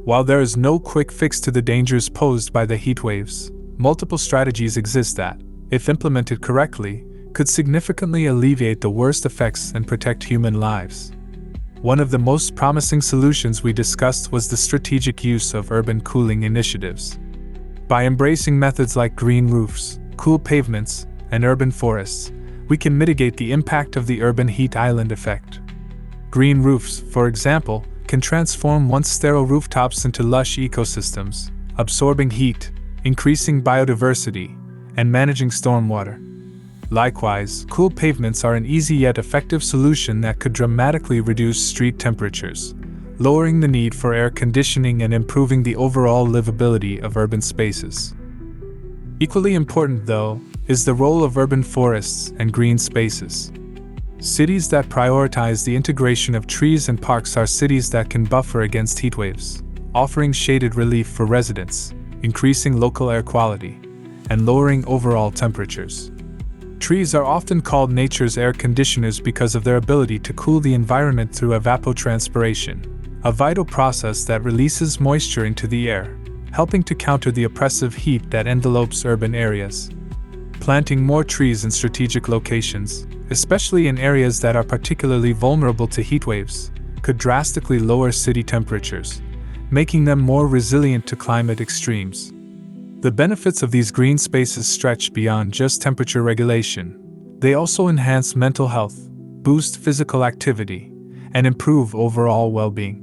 While there is no quick fix to the dangers posed by the heat waves, multiple strategies exist that, if implemented correctly, could significantly alleviate the worst effects and protect human lives. One of the most promising solutions we discussed was the strategic use of urban cooling initiatives. By embracing methods like green roofs, cool pavements, and urban forests, we can mitigate the impact of the urban heat island effect. Green roofs, for example, can transform once sterile rooftops into lush ecosystems, absorbing heat, increasing biodiversity, and managing stormwater. Likewise, cool pavements are an easy yet effective solution that could dramatically reduce street temperatures, lowering the need for air conditioning and improving the overall livability of urban spaces. Equally important, though, is the role of urban forests and green spaces. Cities that prioritize the integration of trees and parks are cities that can buffer against heat waves, offering shaded relief for residents, increasing local air quality, and lowering overall temperatures. Trees are often called nature's air conditioners because of their ability to cool the environment through evapotranspiration, a vital process that releases moisture into the air, helping to counter the oppressive heat that envelopes urban areas. Planting more trees in strategic locations, especially in areas that are particularly vulnerable to heat waves, could drastically lower city temperatures, making them more resilient to climate extremes. The benefits of these green spaces stretch beyond just temperature regulation. They also enhance mental health, boost physical activity, and improve overall well-being.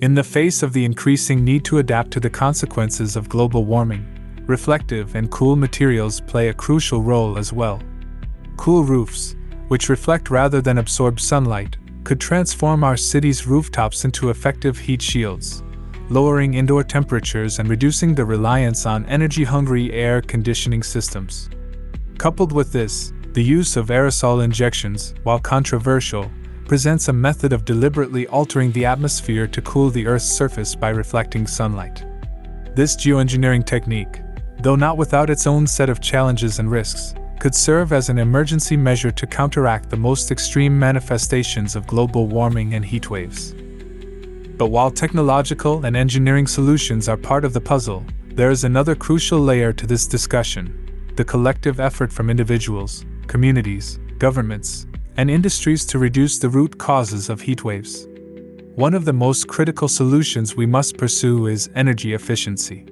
In the face of the increasing need to adapt to the consequences of global warming, reflective and cool materials play a crucial role as well. Cool roofs, which reflect rather than absorb sunlight, could transform our cities' rooftops into effective heat shields, lowering indoor temperatures and reducing the reliance on energy-hungry air conditioning systems. Coupled with this, the use of aerosol injections, while controversial, presents a method of deliberately altering the atmosphere to cool the Earth's surface by reflecting sunlight. This geoengineering technique, though not without its own set of challenges and risks, could serve as an emergency measure to counteract the most extreme manifestations of global warming and heat waves. But while technological and engineering solutions are part of the puzzle, there is another crucial layer to this discussion: the collective effort from individuals, communities, governments, and industries to reduce the root causes of heat waves. One of the most critical solutions we must pursue is energy efficiency.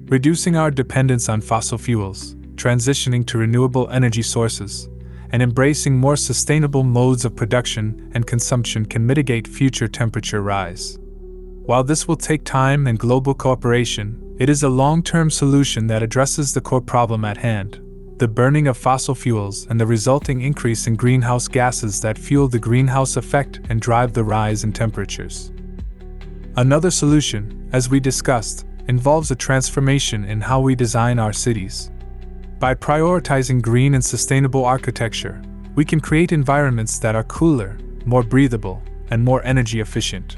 Reducing our dependence on fossil fuels, transitioning to renewable energy sources, and embracing more sustainable modes of production and consumption can mitigate future temperature rise. While this will take time and global cooperation, it is a long-term solution that addresses the core problem at hand: the burning of fossil fuels and the resulting increase in greenhouse gases that fuel the greenhouse effect and drive the rise in temperatures. Another solution, as we discussed, involves a transformation in how we design our cities. By prioritizing green and sustainable architecture, we can create environments that are cooler, more breathable, and more energy efficient.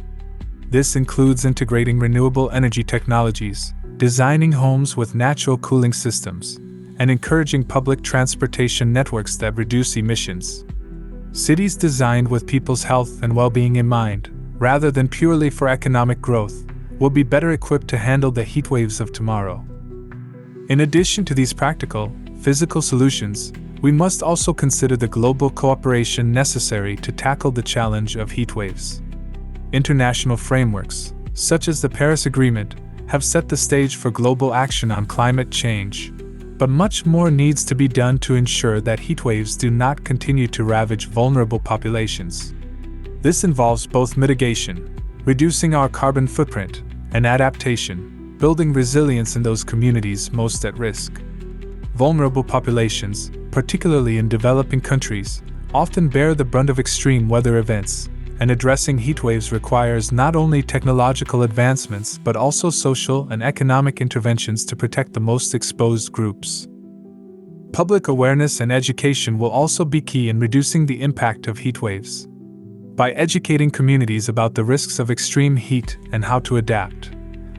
This includes integrating renewable energy technologies, designing homes with natural cooling systems, and encouraging public transportation networks that reduce emissions. Cities designed with people's health and well-being in mind, rather than purely for economic growth, will be better equipped to handle the heat waves of tomorrow. In addition to these practical, physical solutions, we must also consider the global cooperation necessary to tackle the challenge of heat waves. International frameworks, such as the Paris Agreement, have set the stage for global action on climate change, but much more needs to be done to ensure that heat waves do not continue to ravage vulnerable populations. This involves both mitigation, reducing our carbon footprint, and adaptation, building resilience in those communities most at risk. Vulnerable populations, particularly in developing countries, often bear the brunt of extreme weather events, and addressing heat waves requires not only technological advancements but also social and economic interventions to protect the most exposed groups. Public awareness and education will also be key in reducing the impact of heat waves. By educating communities about the risks of extreme heat and how to adapt,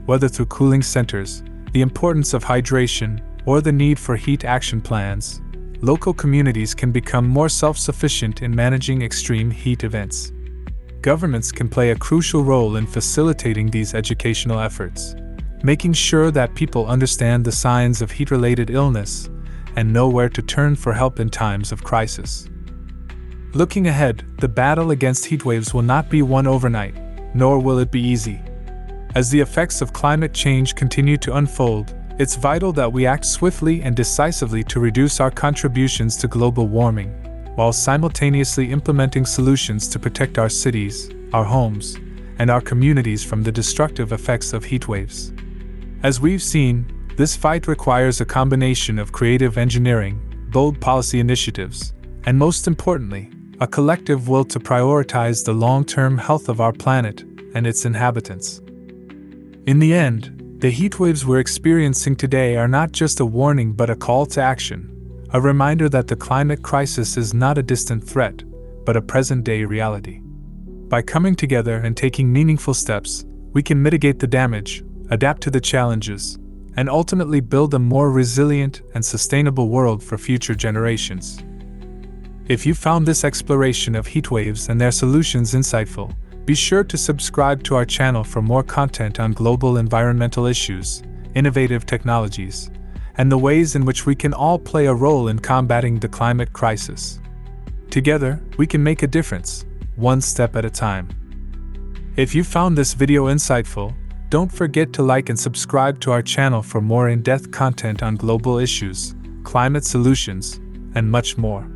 whether through cooling centers, the importance of hydration, or the need for heat action plans, local communities can become more self-sufficient in managing extreme heat events. Governments can play a crucial role in facilitating these educational efforts, making sure that people understand the signs of heat-related illness and know where to turn for help in times of crisis. Looking ahead, the battle against heat waves will not be won overnight, nor will it be easy. As the effects of climate change continue to unfold, it's vital that we act swiftly and decisively to reduce our contributions to global warming, while simultaneously implementing solutions to protect our cities, our homes, and our communities from the destructive effects of heat waves. As we've seen, this fight requires a combination of creative engineering, bold policy initiatives, and most importantly, a collective will to prioritize the long-term health of our planet and its inhabitants. In the end, the heatwaves we're experiencing today are not just a warning but a call to action, a reminder that the climate crisis is not a distant threat, but a present-day reality. By coming together and taking meaningful steps, we can mitigate the damage, adapt to the challenges, and ultimately build a more resilient and sustainable world for future generations. If you found this exploration of heatwaves and their solutions insightful, be sure to subscribe to our channel for more content on global environmental issues, innovative technologies, and the ways in which we can all play a role in combating the climate crisis. Together, we can make a difference, one step at a time. If you found this video insightful, don't forget to like and subscribe to our channel for more in-depth content on global issues, climate solutions, and much more.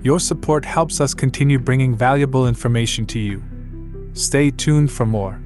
Your support helps us continue bringing valuable information to you. Stay tuned for more.